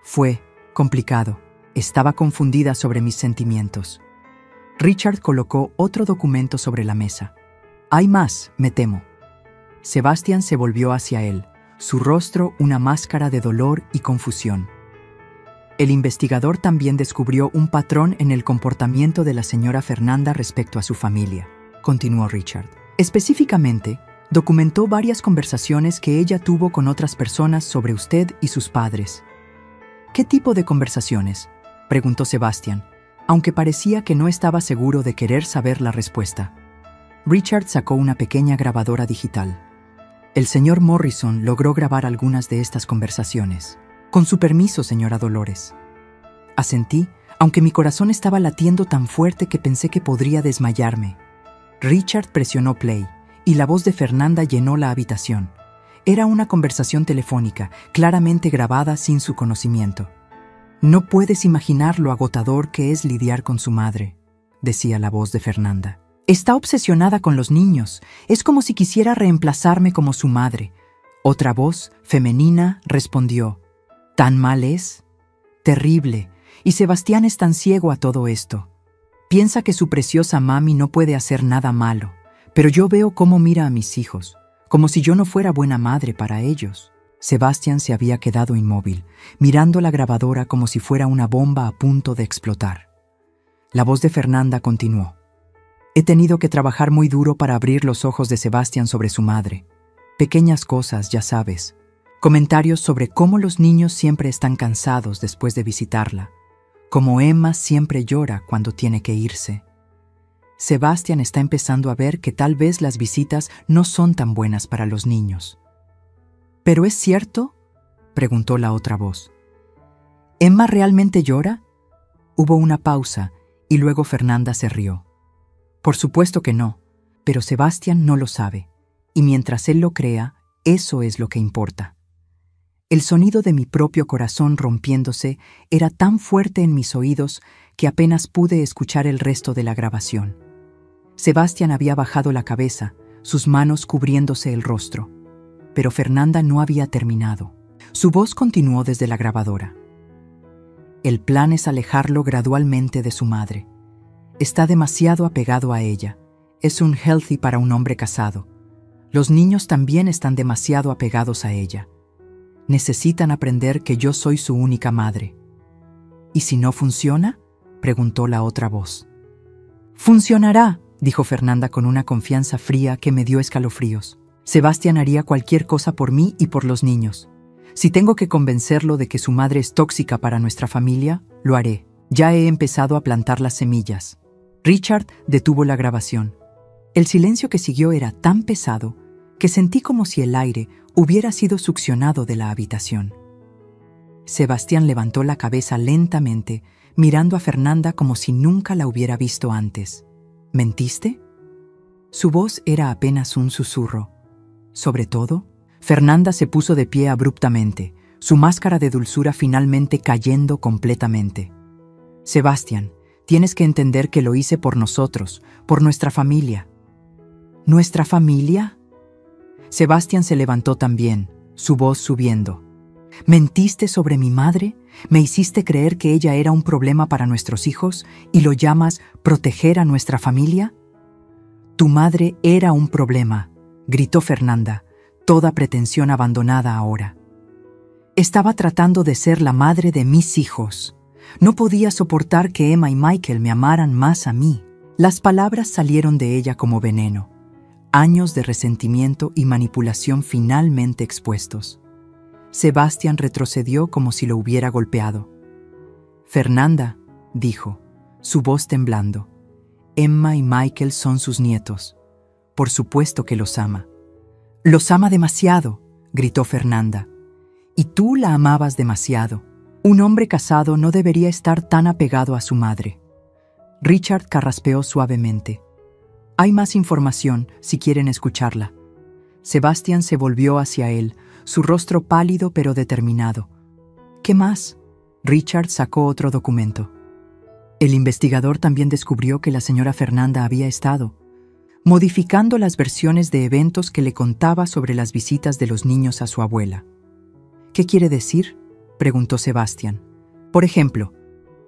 «Fue complicado. Estaba confundida sobre mis sentimientos». Richard colocó otro documento sobre la mesa. «Hay más, me temo». Sebastián se volvió hacia él, su rostro una máscara de dolor y confusión. El investigador también descubrió un patrón en el comportamiento de la señora Fernanda respecto a su familia, continuó Richard. Específicamente, documentó varias conversaciones que ella tuvo con otras personas sobre usted y sus padres. «¿Qué tipo de conversaciones?», preguntó Sebastián, aunque parecía que no estaba seguro de querer saber la respuesta. Richard sacó una pequeña grabadora digital. «El señor Morrison logró grabar algunas de estas conversaciones. Con su permiso, señora Dolores». Asentí, aunque mi corazón estaba latiendo tan fuerte que pensé que podría desmayarme. Richard presionó play, y la voz de Fernanda llenó la habitación. Era una conversación telefónica, claramente grabada sin su conocimiento. «No puedes imaginar lo agotador que es lidiar con su madre», decía la voz de Fernanda. «Está obsesionada con los niños. Es como si quisiera reemplazarme como su madre». Otra voz, femenina, respondió: «¿Tan mal es?» «Terrible. Y Sebastián es tan ciego a todo esto. Piensa que su preciosa mami no puede hacer nada malo. Pero yo veo cómo mira a mis hijos, como si yo no fuera buena madre para ellos». Sebastián se había quedado inmóvil, mirando la grabadora como si fuera una bomba a punto de explotar. La voz de Fernanda continuó: «He tenido que trabajar muy duro para abrir los ojos de Sebastián sobre su madre. Pequeñas cosas, ya sabes. Comentarios sobre cómo los niños siempre están cansados después de visitarla, como Emma siempre llora cuando tiene que irse. Sebastián está empezando a ver que tal vez las visitas no son tan buenas para los niños». «¿Pero es cierto?», preguntó la otra voz. «¿Emma realmente llora?». Hubo una pausa y luego Fernanda se rió. «Por supuesto que no, pero Sebastián no lo sabe, y mientras él lo crea, eso es lo que importa». El sonido de mi propio corazón rompiéndose era tan fuerte en mis oídos que apenas pude escuchar el resto de la grabación. Sebastián había bajado la cabeza, sus manos cubriéndose el rostro. Pero Fernanda no había terminado. Su voz continuó desde la grabadora. «El plan es alejarlo gradualmente de su madre. Está demasiado apegado a ella. Es un healthy para un hombre casado. Los niños también están demasiado apegados a ella. Necesitan aprender que yo soy su única madre». «¿Y si no funciona?», preguntó la otra voz. «Funcionará», dijo Fernanda con una confianza fría que me dio escalofríos. «Sebastián haría cualquier cosa por mí y por los niños. Si tengo que convencerlo de que su madre es tóxica para nuestra familia, lo haré. Ya he empezado a plantar las semillas». Richard detuvo la grabación. El silencio que siguió era tan pesado que sentí como si el aire hubiera sido succionado de la habitación. Sebastián levantó la cabeza lentamente, mirando a Fernanda como si nunca la hubiera visto antes. «¿Mentiste?». Su voz era apenas un susurro. Sobre todo, Fernanda se puso de pie abruptamente, su máscara de dulzura finalmente cayendo completamente. «Sebastián, tienes que entender que lo hice por nosotros, por nuestra familia». «¿Nuestra familia?». Sebastián se levantó también, su voz subiendo. «¿Mentiste sobre mi madre? ¿Me hiciste creer que ella era un problema para nuestros hijos y lo llamas proteger a nuestra familia?». «Tu madre era un problema», gritó Fernanda, toda pretensión abandonada ahora. Estaba tratando de ser la madre de mis hijos. No podía soportar que Emma y Michael me amaran más a mí. Las palabras salieron de ella como veneno. Años de resentimiento y manipulación finalmente expuestos. Sebastián retrocedió como si lo hubiera golpeado. Fernanda, dijo, su voz temblando. Emma y Michael son sus nietos. Por supuesto que los ama. Los ama demasiado, gritó Fernanda. Y tú la amabas demasiado. Un hombre casado no debería estar tan apegado a su madre. Richard carraspeó suavemente. Hay más información, si quieren escucharla. Sebastián se volvió hacia él, su rostro pálido pero determinado. ¿Qué más? Richard sacó otro documento. El investigador también descubrió que la señora Fernanda había estado modificando las versiones de eventos que le contaba sobre las visitas de los niños a su abuela. ¿Qué quiere decir?, preguntó Sebastián. Por ejemplo,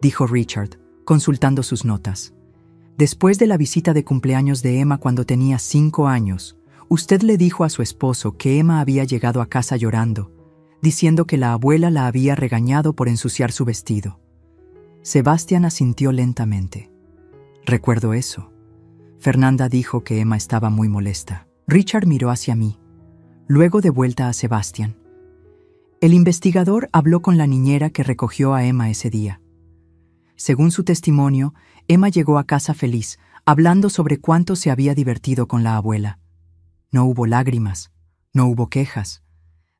dijo Richard, consultando sus notas. Después de la visita de cumpleaños de Emma cuando tenía 5 años, usted le dijo a su esposo que Emma había llegado a casa llorando, diciendo que la abuela la había regañado por ensuciar su vestido. Sebastián asintió lentamente. Recuerdo eso. Fernanda dijo que Emma estaba muy molesta. Richard miró hacia mí, luego de vuelta a Sebastián. El investigador habló con la niñera que recogió a Emma ese día. Según su testimonio, Emma llegó a casa feliz, hablando sobre cuánto se había divertido con la abuela. No hubo lágrimas, no hubo quejas.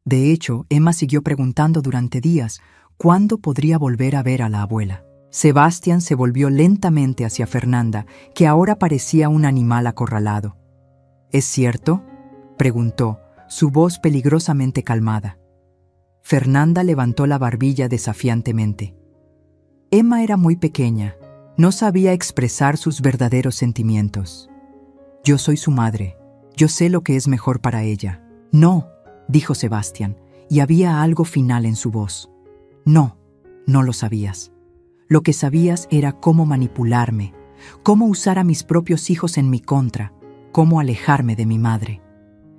De hecho, Emma siguió preguntando durante días cuándo podría volver a ver a la abuela. Sebastián se volvió lentamente hacia Fernanda, que ahora parecía un animal acorralado. ¿Es cierto?, preguntó, su voz peligrosamente calmada. Fernanda levantó la barbilla desafiantemente. Emma era muy pequeña, no sabía expresar sus verdaderos sentimientos. Yo soy su madre, yo sé lo que es mejor para ella. No, dijo Sebastián, y había algo final en su voz. No, no lo sabías. Lo que sabías era cómo manipularme, cómo usar a mis propios hijos en mi contra, cómo alejarme de mi madre.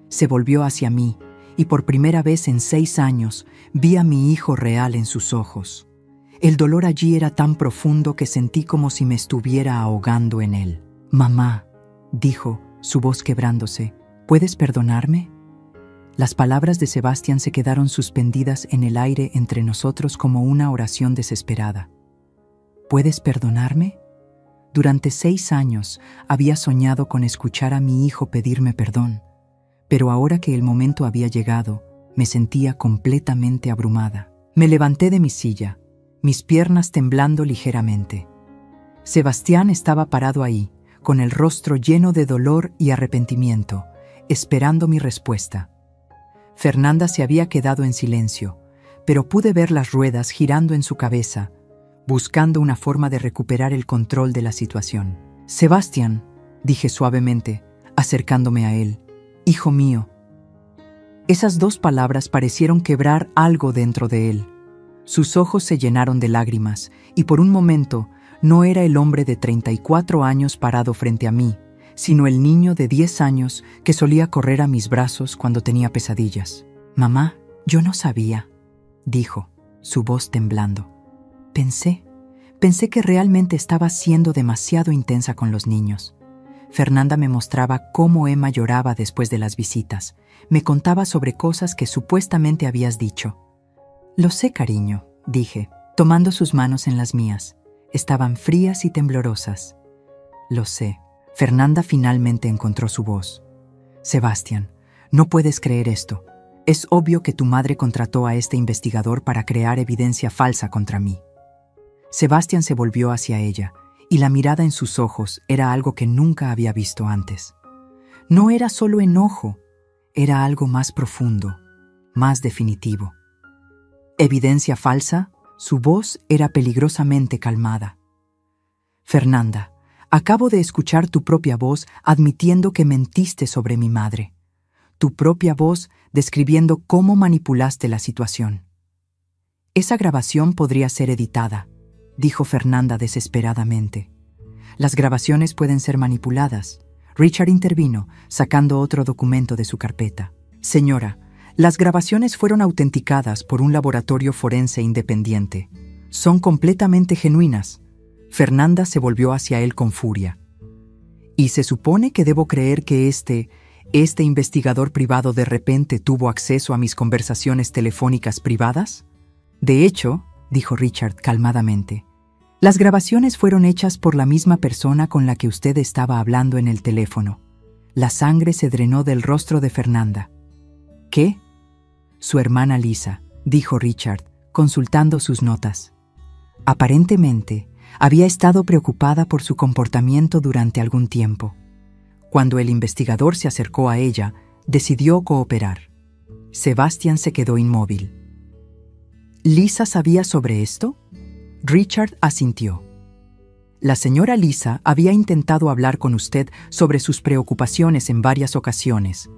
Se volvió hacia mí, y por primera vez en 6 años vi a mi hijo real en sus ojos. El dolor allí era tan profundo que sentí como si me estuviera ahogando en él. «Mamá», dijo, su voz quebrándose, «¿puedes perdonarme?» Las palabras de Sebastián se quedaron suspendidas en el aire entre nosotros como una oración desesperada. ¿Puedes perdonarme? Durante 6 años había soñado con escuchar a mi hijo pedirme perdón, pero ahora que el momento había llegado, me sentía completamente abrumada. Me levanté de mi silla, mis piernas temblando ligeramente. Sebastián estaba parado ahí, con el rostro lleno de dolor y arrepentimiento, esperando mi respuesta. Fernanda se había quedado en silencio, pero pude ver las ruedas girando en su cabeza, buscando una forma de recuperar el control de la situación. «Sebastián», dije suavemente, acercándome a él, «hijo mío». Esas 2 palabras parecieron quebrar algo dentro de él. Sus ojos se llenaron de lágrimas, y por un momento no era el hombre de 34 años parado frente a mí, sino el niño de 10 años que solía correr a mis brazos cuando tenía pesadillas. «Mamá, yo no sabía», dijo, su voz temblando. Pensé que realmente estaba siendo demasiado intensa con los niños. Fernanda me mostraba cómo Emma lloraba después de las visitas. Me contaba sobre cosas que supuestamente habías dicho. «Lo sé, cariño», dije, tomando sus manos en las mías. Estaban frías y temblorosas. «Lo sé». Fernanda finalmente encontró su voz. «Sebastián, no puedes creer esto. Es obvio que tu madre contrató a este investigador para crear evidencia falsa contra mí». Sebastián se volvió hacia ella, y la mirada en sus ojos era algo que nunca había visto antes. No era solo enojo, era algo más profundo, más definitivo. ¿Evidencia falsa? Su voz era peligrosamente calmada. «Fernanda, acabo de escuchar tu propia voz admitiendo que mentiste sobre mi madre. Tu propia voz describiendo cómo manipulaste la situación. Esa grabación podría ser editada», dijo Fernanda desesperadamente. «Las grabaciones pueden ser manipuladas». Richard intervino, sacando otro documento de su carpeta. «Señora, Las grabaciones fueron autenticadas por un laboratorio forense independiente. Son completamente genuinas. Fernanda se volvió hacia él con furia. ¿Y se supone que debo creer que este investigador privado de repente tuvo acceso a mis conversaciones telefónicas privadas? De hecho, dijo Richard calmadamente, las grabaciones fueron hechas por la misma persona con la que usted estaba hablando en el teléfono. La sangre se drenó del rostro de Fernanda. ¿Qué? Su hermana Lisa, dijo Richard, consultando sus notas. Aparentemente, había estado preocupada por su comportamiento durante algún tiempo. Cuando el investigador se acercó a ella, decidió cooperar. Sebastian se quedó inmóvil. ¿Lisa sabía sobre esto? Richard asintió. La señora Lisa había intentado hablar con usted sobre sus preocupaciones en varias ocasiones,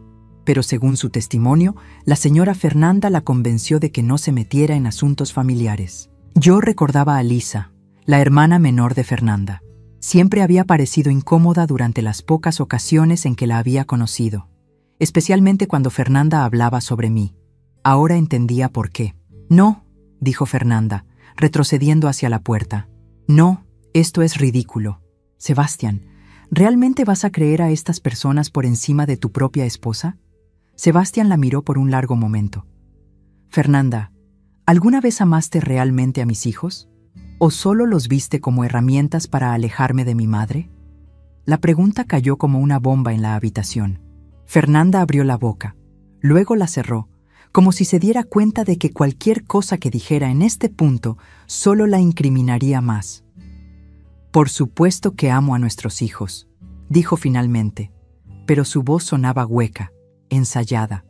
pero según su testimonio, la señora Fernanda la convenció de que no se metiera en asuntos familiares. Yo recordaba a Lisa, la hermana menor de Fernanda. Siempre había parecido incómoda durante las pocas ocasiones en que la había conocido, especialmente cuando Fernanda hablaba sobre mí. Ahora entendía por qué. No, dijo Fernanda, retrocediendo hacia la puerta. No, esto es ridículo. Sebastián, ¿realmente vas a creer a estas personas por encima de tu propia esposa? Sebastián la miró por un largo momento. Fernanda, ¿alguna vez amaste realmente a mis hijos? ¿O solo los viste como herramientas para alejarme de mi madre? La pregunta cayó como una bomba en la habitación. Fernanda abrió la boca, luego la cerró, como si se diera cuenta de que cualquier cosa que dijera en este punto solo la incriminaría más. Por supuesto que amo a nuestros hijos, dijo finalmente, pero su voz sonaba hueca, ensayada.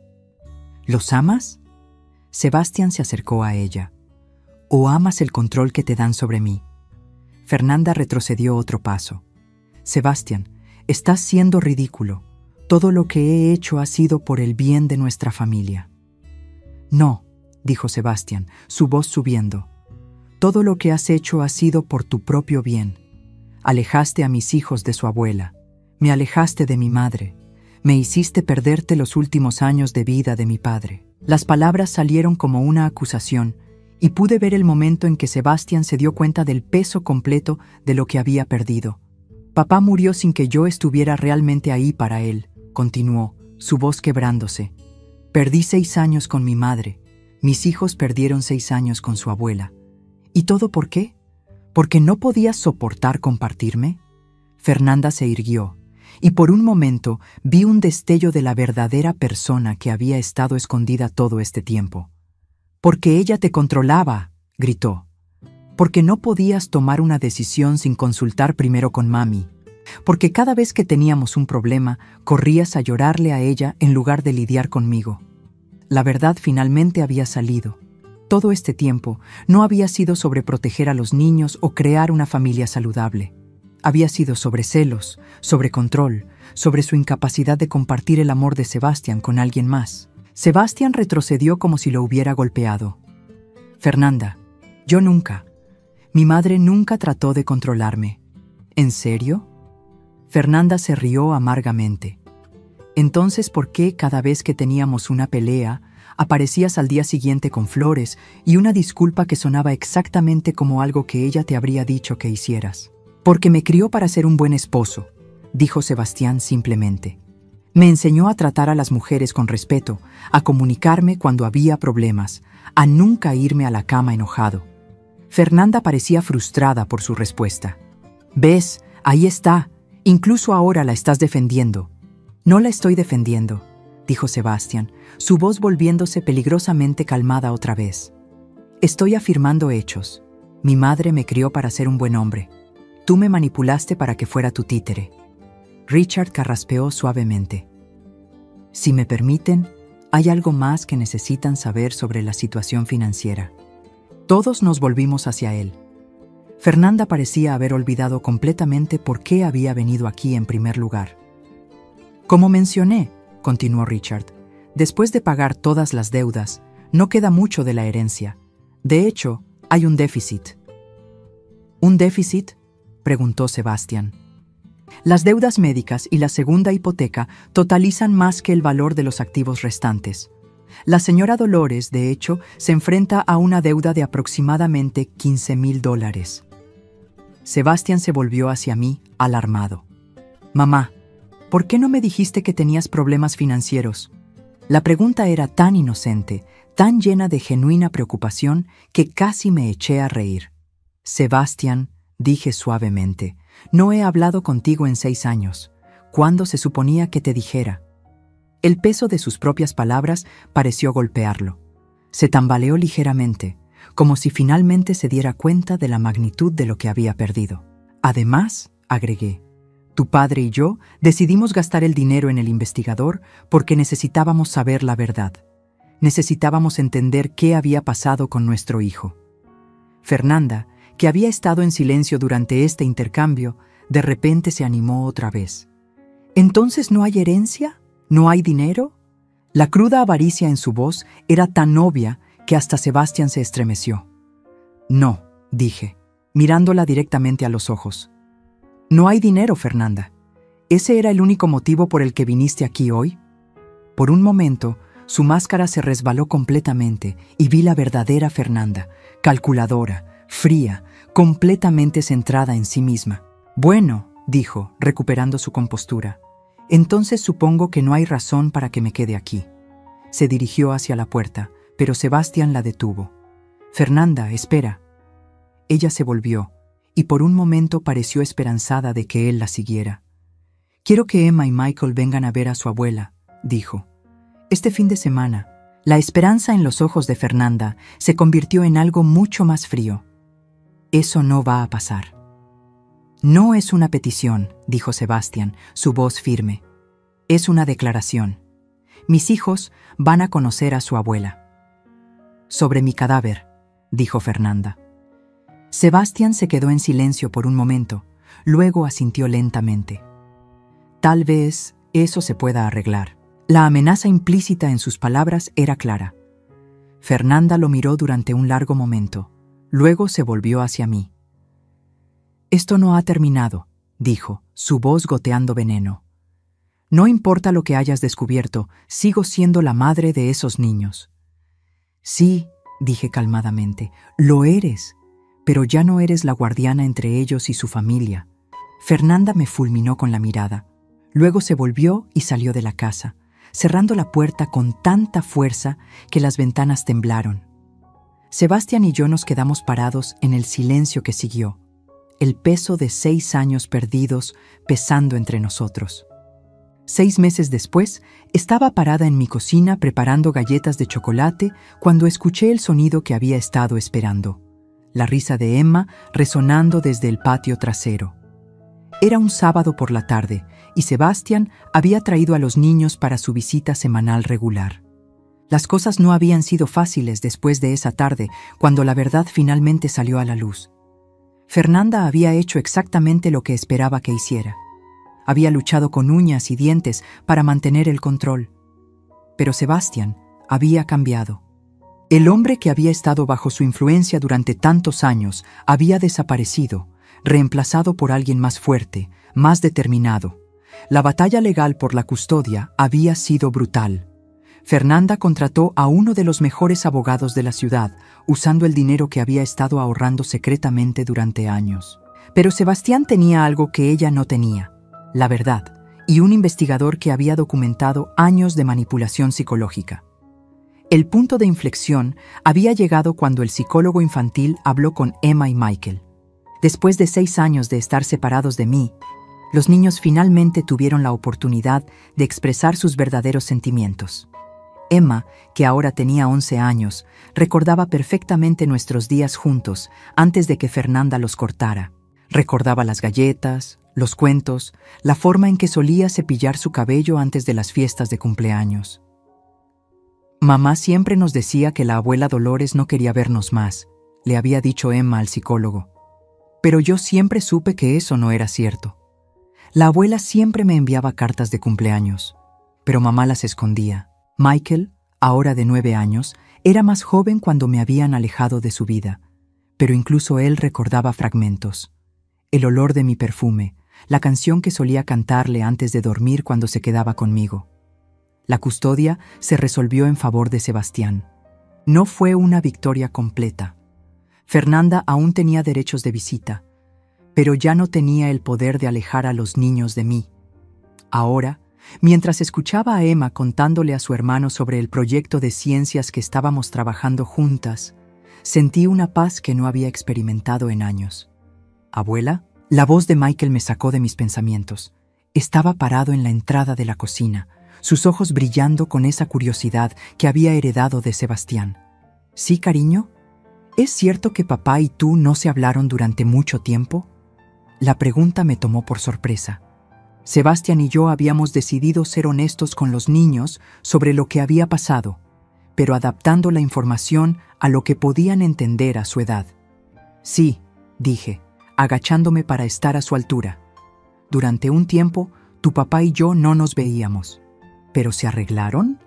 ¿Los amas? Sebastián se acercó a ella. ¿O amas el control que te dan sobre mí? Fernanda retrocedió otro paso. Sebastián, estás siendo ridículo. Todo lo que he hecho ha sido por el bien de nuestra familia. No, dijo Sebastián, su voz subiendo. Todo lo que has hecho ha sido por tu propio bien. Alejaste a mis hijos de su abuela. Me alejaste de mi madre. Me hiciste perderte los últimos años de vida de mi padre. Las palabras salieron como una acusación, y pude ver el momento en que Sebastián se dio cuenta del peso completo de lo que había perdido. Papá murió sin que yo estuviera realmente ahí para él, continuó, su voz quebrándose. Perdí 6 años con mi madre. Mis hijos perdieron 6 años con su abuela. ¿Y todo por qué? ¿Porque no podías soportar compartirme? Fernanda se irguió, y por un momento vi un destello de la verdadera persona que había estado escondida todo este tiempo. «Porque ella te controlaba», gritó. «Porque no podías tomar una decisión sin consultar primero con mami. Porque cada vez que teníamos un problema, corrías a llorarle a ella en lugar de lidiar conmigo. La verdad finalmente había salido. Todo este tiempo no había sido sobre proteger a los niños o crear una familia saludable. Había sido sobre celos, sobre control, sobre su incapacidad de compartir el amor de Sebastián con alguien más». Sebastián retrocedió como si lo hubiera golpeado. «Fernanda, yo nunca. Mi madre nunca trató de controlarme». «¿En serio?» Fernanda se rió amargamente. «Entonces, ¿por qué cada vez que teníamos una pelea, aparecías al día siguiente con flores y una disculpa que sonaba exactamente como algo que ella te habría dicho que hicieras?» «Porque me crió para ser un buen esposo», dijo Sebastián simplemente. «Me enseñó a tratar a las mujeres con respeto, a comunicarme cuando había problemas, a nunca irme a la cama enojado». Fernanda parecía frustrada por su respuesta. «¿Ves? Ahí está. Incluso ahora la estás defendiendo». «No la estoy defendiendo», dijo Sebastián, su voz volviéndose peligrosamente calmada otra vez. «Estoy afirmando hechos. Mi madre me crió para ser un buen hombre. Tú me manipulaste para que fuera tu títere». Richard carraspeó suavemente. «Si me permiten, hay algo más que necesitan saber sobre la situación financiera». Todos nos volvimos hacia él. Fernanda parecía haber olvidado completamente por qué había venido aquí en primer lugar. «Como mencioné», continuó Richard, «después de pagar todas las deudas, no queda mucho de la herencia. De hecho, hay un déficit». «¿Un déficit?», preguntó Sebastián. «Las deudas médicas y la segunda hipoteca totalizan más que el valor de los activos restantes. La señora Dolores, de hecho, se enfrenta a una deuda de aproximadamente $15,000. Sebastián se volvió hacia mí, alarmado. Mamá, ¿por qué no me dijiste que tenías problemas financieros? La pregunta era tan inocente, tan llena de genuina preocupación, que casi me eché a reír. Sebastián, dije suavemente, no he hablado contigo en 6 años. ¿Cuándo se suponía que te dijera? El peso de sus propias palabras pareció golpearlo. Se tambaleó ligeramente, como si finalmente se diera cuenta de la magnitud de lo que había perdido. Además, agregué, tu padre y yo decidimos gastar el dinero en el investigador porque necesitábamos saber la verdad. Necesitábamos entender qué había pasado con nuestro hijo. Fernanda, que había estado en silencio durante este intercambio, de repente se animó otra vez. ¿Entonces no hay herencia? ¿No hay dinero? La cruda avaricia en su voz era tan obvia que hasta Sebastián se estremeció. No, dije, mirándola directamente a los ojos. No hay dinero, Fernanda. ¿Ese era el único motivo por el que viniste aquí hoy? Por un momento, su máscara se resbaló completamente y vi la verdadera Fernanda, calculadora, fría, completamente centrada en sí misma. Bueno, dijo, recuperando su compostura. Entonces supongo que no hay razón para que me quede aquí. Se dirigió hacia la puerta, pero Sebastián la detuvo. Fernanda, espera. Ella se volvió, y por un momento pareció esperanzada de que él la siguiera. Quiero que Emma y Michael vengan a ver a su abuela, dijo. Este fin de semana, la esperanza en los ojos de Fernanda se convirtió en algo mucho más frío. Eso no va a pasar. No es una petición, dijo Sebastián, su voz firme. Es una declaración. Mis hijos van a conocer a su abuela. Sobre mi cadáver, dijo Fernanda. Sebastián se quedó en silencio por un momento, luego asintió lentamente. Tal vez eso se pueda arreglar. La amenaza implícita en sus palabras era clara. Fernanda lo miró durante un largo momento, luego se volvió hacia mí. Esto no ha terminado, dijo, su voz goteando veneno. No importa lo que hayas descubierto, sigo siendo la madre de esos niños. Sí, dije calmadamente, lo eres, pero ya no eres la guardiana entre ellos y su familia. Fernanda me fulminó con la mirada. Luego se volvió y salió de la casa, cerrando la puerta con tanta fuerza que las ventanas temblaron. Sebastián y yo nos quedamos parados en el silencio que siguió, el peso de 6 años perdidos pesando entre nosotros. 6 meses después, estaba parada en mi cocina preparando galletas de chocolate cuando escuché el sonido que había estado esperando, la risa de Emma resonando desde el patio trasero. Era un sábado por la tarde y Sebastián había traído a los niños para su visita semanal regular. Las cosas no habían sido fáciles después de esa tarde, cuando la verdad finalmente salió a la luz. Fernanda había hecho exactamente lo que esperaba que hiciera. Había luchado con uñas y dientes para mantener el control. Pero Sebastián había cambiado. El hombre que había estado bajo su influencia durante tantos años había desaparecido, reemplazado por alguien más fuerte, más determinado. La batalla legal por la custodia había sido brutal. Fernanda contrató a uno de los mejores abogados de la ciudad, usando el dinero que había estado ahorrando secretamente durante años. Pero Sebastián tenía algo que ella no tenía, la verdad, y un investigador que había documentado años de manipulación psicológica. El punto de inflexión había llegado cuando el psicólogo infantil habló con Emma y Michael. Después de 6 años de estar separados de mí, los niños finalmente tuvieron la oportunidad de expresar sus verdaderos sentimientos. Emma, que ahora tenía 11 años, recordaba perfectamente nuestros días juntos antes de que Fernanda los cortara. Recordaba las galletas, los cuentos, la forma en que solía cepillar su cabello antes de las fiestas de cumpleaños. Mamá siempre nos decía que la abuela Dolores no quería vernos más, le había dicho Emma al psicólogo. Pero yo siempre supe que eso no era cierto. La abuela siempre me enviaba cartas de cumpleaños, pero mamá las escondía. Michael, ahora de 9 años, era más joven cuando me habían alejado de su vida, pero incluso él recordaba fragmentos. El olor de mi perfume, la canción que solía cantarle antes de dormir cuando se quedaba conmigo. La custodia se resolvió en favor de Sebastián. No fue una victoria completa. Fernanda aún tenía derechos de visita, pero ya no tenía el poder de alejar a los niños de mí. Ahora, mientras escuchaba a Emma contándole a su hermano sobre el proyecto de ciencias que estábamos trabajando juntas, sentí una paz que no había experimentado en años. «Abuela», la voz de Michael me sacó de mis pensamientos. Estaba parado en la entrada de la cocina, sus ojos brillando con esa curiosidad que había heredado de Sebastián. «¿Sí, cariño? ¿Es cierto que papá y tú no se hablaron durante mucho tiempo?» La pregunta me tomó por sorpresa. Sebastián y yo habíamos decidido ser honestos con los niños sobre lo que había pasado, pero adaptando la información a lo que podían entender a su edad. «Sí», dije, agachándome para estar a su altura. «Durante un tiempo, tu papá y yo no nos veíamos. ¿Pero se arreglaron?»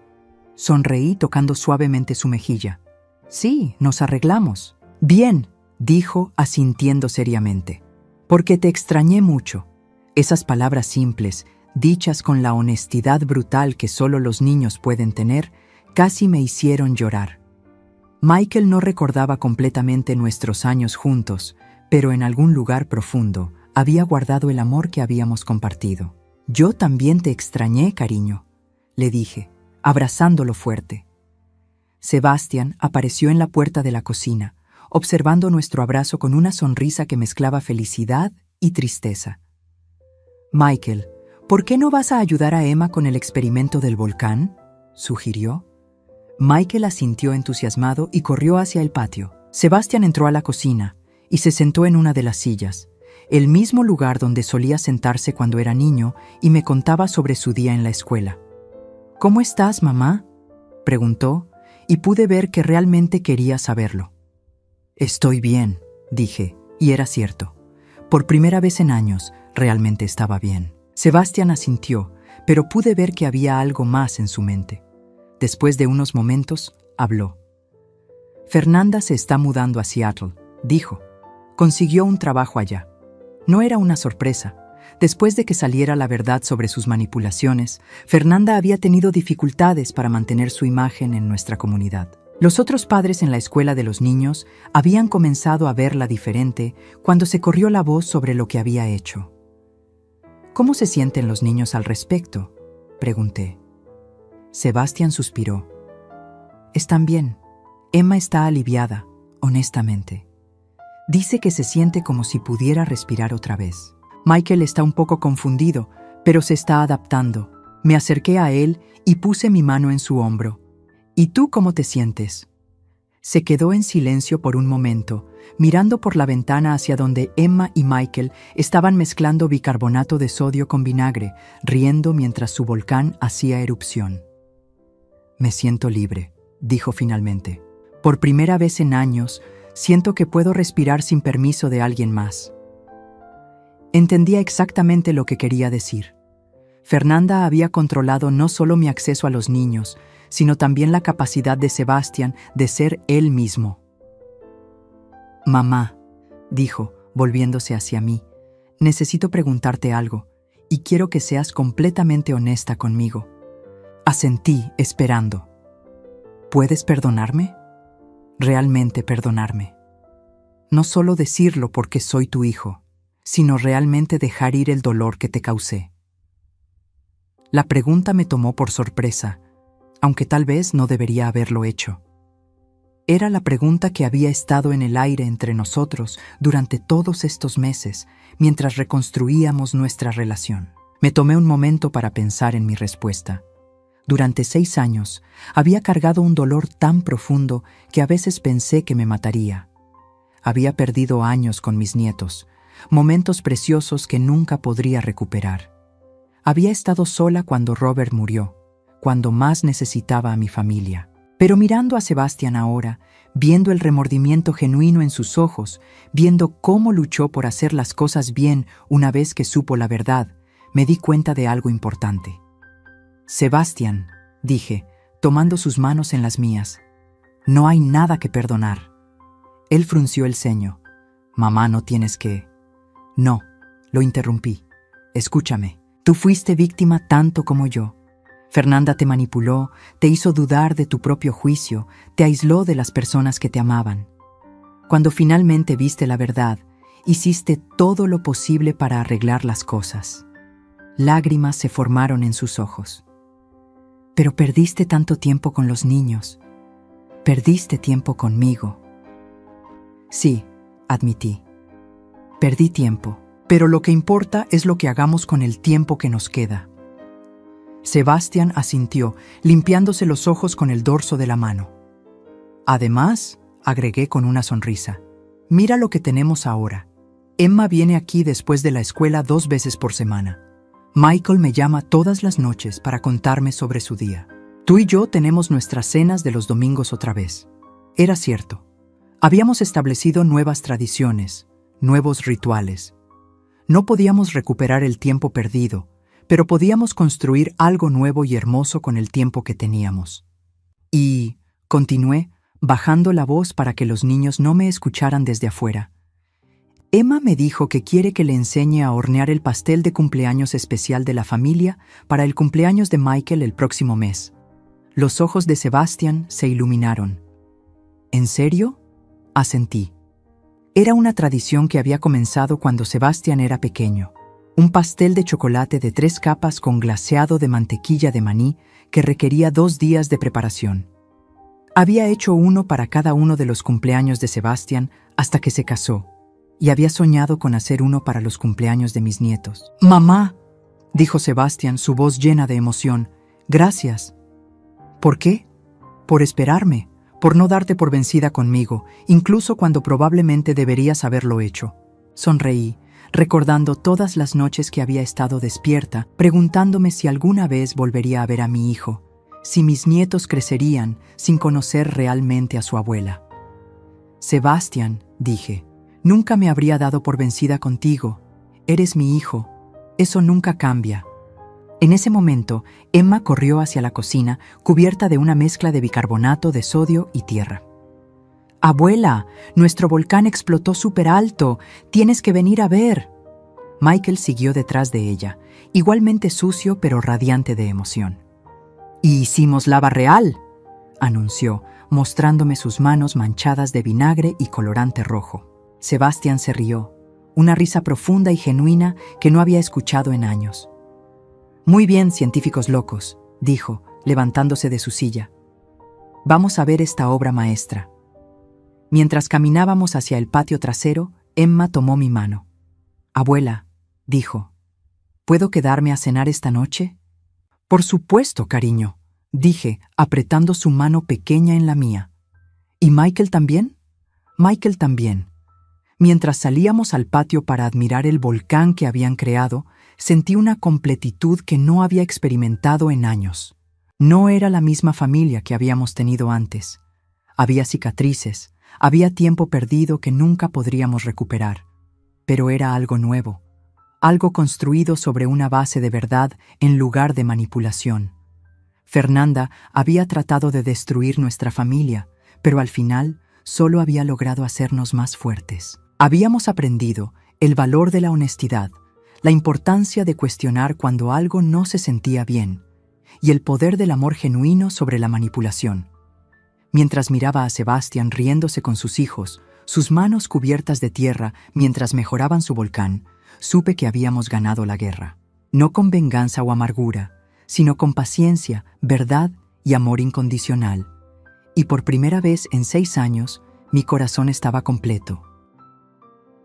Sonreí tocando suavemente su mejilla. «Sí, nos arreglamos». «Bien», dijo asintiendo seriamente. «Porque te extrañé mucho». Esas palabras simples, dichas con la honestidad brutal que solo los niños pueden tener, casi me hicieron llorar. Michael no recordaba completamente nuestros años juntos, pero en algún lugar profundo había guardado el amor que habíamos compartido. «Yo también te extrañé, cariño», le dije, abrazándolo fuerte. Sebastián apareció en la puerta de la cocina, observando nuestro abrazo con una sonrisa que mezclaba felicidad y tristeza. «Michael, ¿por qué no vas a ayudar a Emma con el experimento del volcán?», sugirió. Michael asintió entusiasmado y corrió hacia el patio. Sebastián entró a la cocina y se sentó en una de las sillas, el mismo lugar donde solía sentarse cuando era niño, y me contaba sobre su día en la escuela. «¿Cómo estás, mamá?», preguntó, y pude ver que realmente quería saberlo. «Estoy bien», dije, y era cierto. Por primera vez en años, realmente estaba bien. Sebastián asintió, pero pude ver que había algo más en su mente. Después de unos momentos, habló. «Fernanda se está mudando a Seattle», dijo. «Consiguió un trabajo allá». No era una sorpresa. Después de que saliera la verdad sobre sus manipulaciones, Fernanda había tenido dificultades para mantener su imagen en nuestra comunidad. Los otros padres en la escuela de los niños habían comenzado a verla diferente cuando se corrió la voz sobre lo que había hecho. «¿Cómo se sienten los niños al respecto?», pregunté. Sebastián suspiró. «Están bien. Emma está aliviada, honestamente. Dice que se siente como si pudiera respirar otra vez. Michael está un poco confundido, pero se está adaptando». Me acerqué a él y puse mi mano en su hombro. «¿Y tú cómo te sientes?». Se quedó en silencio por un momento, mirando por la ventana hacia donde Emma y Michael estaban mezclando bicarbonato de sodio con vinagre, riendo mientras su volcán hacía erupción. «Me siento libre», dijo finalmente. «Por primera vez en años, siento que puedo respirar sin permiso de alguien más». Entendía exactamente lo que quería decir. Fernanda había controlado no solo mi acceso a los niños, sino también la capacidad de Sebastián de ser él mismo. «Mamá», dijo, volviéndose hacia mí, «necesito preguntarte algo, y quiero que seas completamente honesta conmigo». Asentí, esperando. «¿Puedes perdonarme? Realmente perdonarme. No solo decirlo porque soy tu hijo, sino realmente dejar ir el dolor que te causé». La pregunta me tomó por sorpresa, aunque tal vez no debería haberlo hecho. Era la pregunta que había estado en el aire entre nosotros durante todos estos meses, mientras reconstruíamos nuestra relación. Me tomé un momento para pensar en mi respuesta. Durante 6 años, había cargado un dolor tan profundo que a veces pensé que me mataría. Había perdido años con mis nietos, momentos preciosos que nunca podría recuperar. Había estado sola cuando Robert murió, cuando más necesitaba a mi familia. Pero mirando a Sebastián ahora, viendo el remordimiento genuino en sus ojos, viendo cómo luchó por hacer las cosas bien una vez que supo la verdad, me di cuenta de algo importante. «Sebastián», dije, tomando sus manos en las mías, «no hay nada que perdonar». Él frunció el ceño. «Mamá, no tienes que...». «No», lo interrumpí. «Escúchame, tú fuiste víctima tanto como yo. Fernanda te manipuló, te hizo dudar de tu propio juicio, te aisló de las personas que te amaban. Cuando finalmente viste la verdad, hiciste todo lo posible para arreglar las cosas. Lágrimas se formaron en sus ojos. Pero perdiste tanto tiempo con los niños. Perdiste tiempo conmigo. Sí, admití. Perdí tiempo, pero lo que importa es lo que hagamos con el tiempo que nos queda. Sebastián asintió, limpiándose los ojos con el dorso de la mano. Además, agregué con una sonrisa, mira lo que tenemos ahora. Emma viene aquí después de la escuela 2 veces por semana. Michael me llama todas las noches para contarme sobre su día. Tú y yo tenemos nuestras cenas de los domingos otra vez. Era cierto. Habíamos establecido nuevas tradiciones, nuevos rituales. No podíamos recuperar el tiempo perdido, pero podíamos construir algo nuevo y hermoso con el tiempo que teníamos. Y, continué, bajando la voz para que los niños no me escucharan desde afuera. Emma me dijo que quiere que le enseñe a hornear el pastel de cumpleaños especial de la familia para el cumpleaños de Michael el próximo mes. Los ojos de Sebastián se iluminaron. ¿En serio? Asentí. Era una tradición que había comenzado cuando Sebastián era pequeño. Un pastel de chocolate de 3 capas con glaseado de mantequilla de maní que requería 2 días de preparación. Había hecho uno para cada uno de los cumpleaños de Sebastián hasta que se casó, y había soñado con hacer uno para los cumpleaños de mis nietos. «Mamá», dijo Sebastián, su voz llena de emoción, «gracias». «¿Por qué?» «Por esperarme, por no darte por vencida conmigo, incluso cuando probablemente deberías haberlo hecho». Sonreí, recordando todas las noches que había estado despierta, preguntándome si alguna vez volvería a ver a mi hijo, si mis nietos crecerían sin conocer realmente a su abuela. «Sebastián», dije, «nunca me habría dado por vencida contigo. Eres mi hijo. Eso nunca cambia». En ese momento, Emma corrió hacia la cocina, cubierta de una mezcla de bicarbonato de sodio y tierra. «Abuela, nuestro volcán explotó súper alto. Tienes que venir a ver». Michael siguió detrás de ella, igualmente sucio pero radiante de emoción. «Y hicimos lava real», anunció, mostrándome sus manos manchadas de vinagre y colorante rojo. Sebastián se rió, una risa profunda y genuina que no había escuchado en años. «Muy bien, científicos locos», dijo, levantándose de su silla. «Vamos a ver esta obra maestra». Mientras caminábamos hacia el patio trasero, Emma tomó mi mano. «Abuela», dijo, «¿puedo quedarme a cenar esta noche?» «Por supuesto, cariño», dije, apretando su mano pequeña en la mía. «¿Y Michael también?» «Michael también». Mientras salíamos al patio para admirar el volcán que habían creado, sentí una completitud que no había experimentado en años. No era la misma familia que habíamos tenido antes. Había cicatrices, había tiempo perdido que nunca podríamos recuperar. Pero era algo nuevo, algo construido sobre una base de verdad en lugar de manipulación. Fernanda había tratado de destruir nuestra familia, pero al final solo había logrado hacernos más fuertes. Habíamos aprendido el valor de la honestidad, la importancia de cuestionar cuando algo no se sentía bien, y el poder del amor genuino sobre la manipulación. Mientras miraba a Sebastián riéndose con sus hijos, sus manos cubiertas de tierra mientras mejoraban su volcán, supe que habíamos ganado la guerra. No con venganza o amargura, sino con paciencia, verdad y amor incondicional. Y por primera vez en 6 años, mi corazón estaba completo.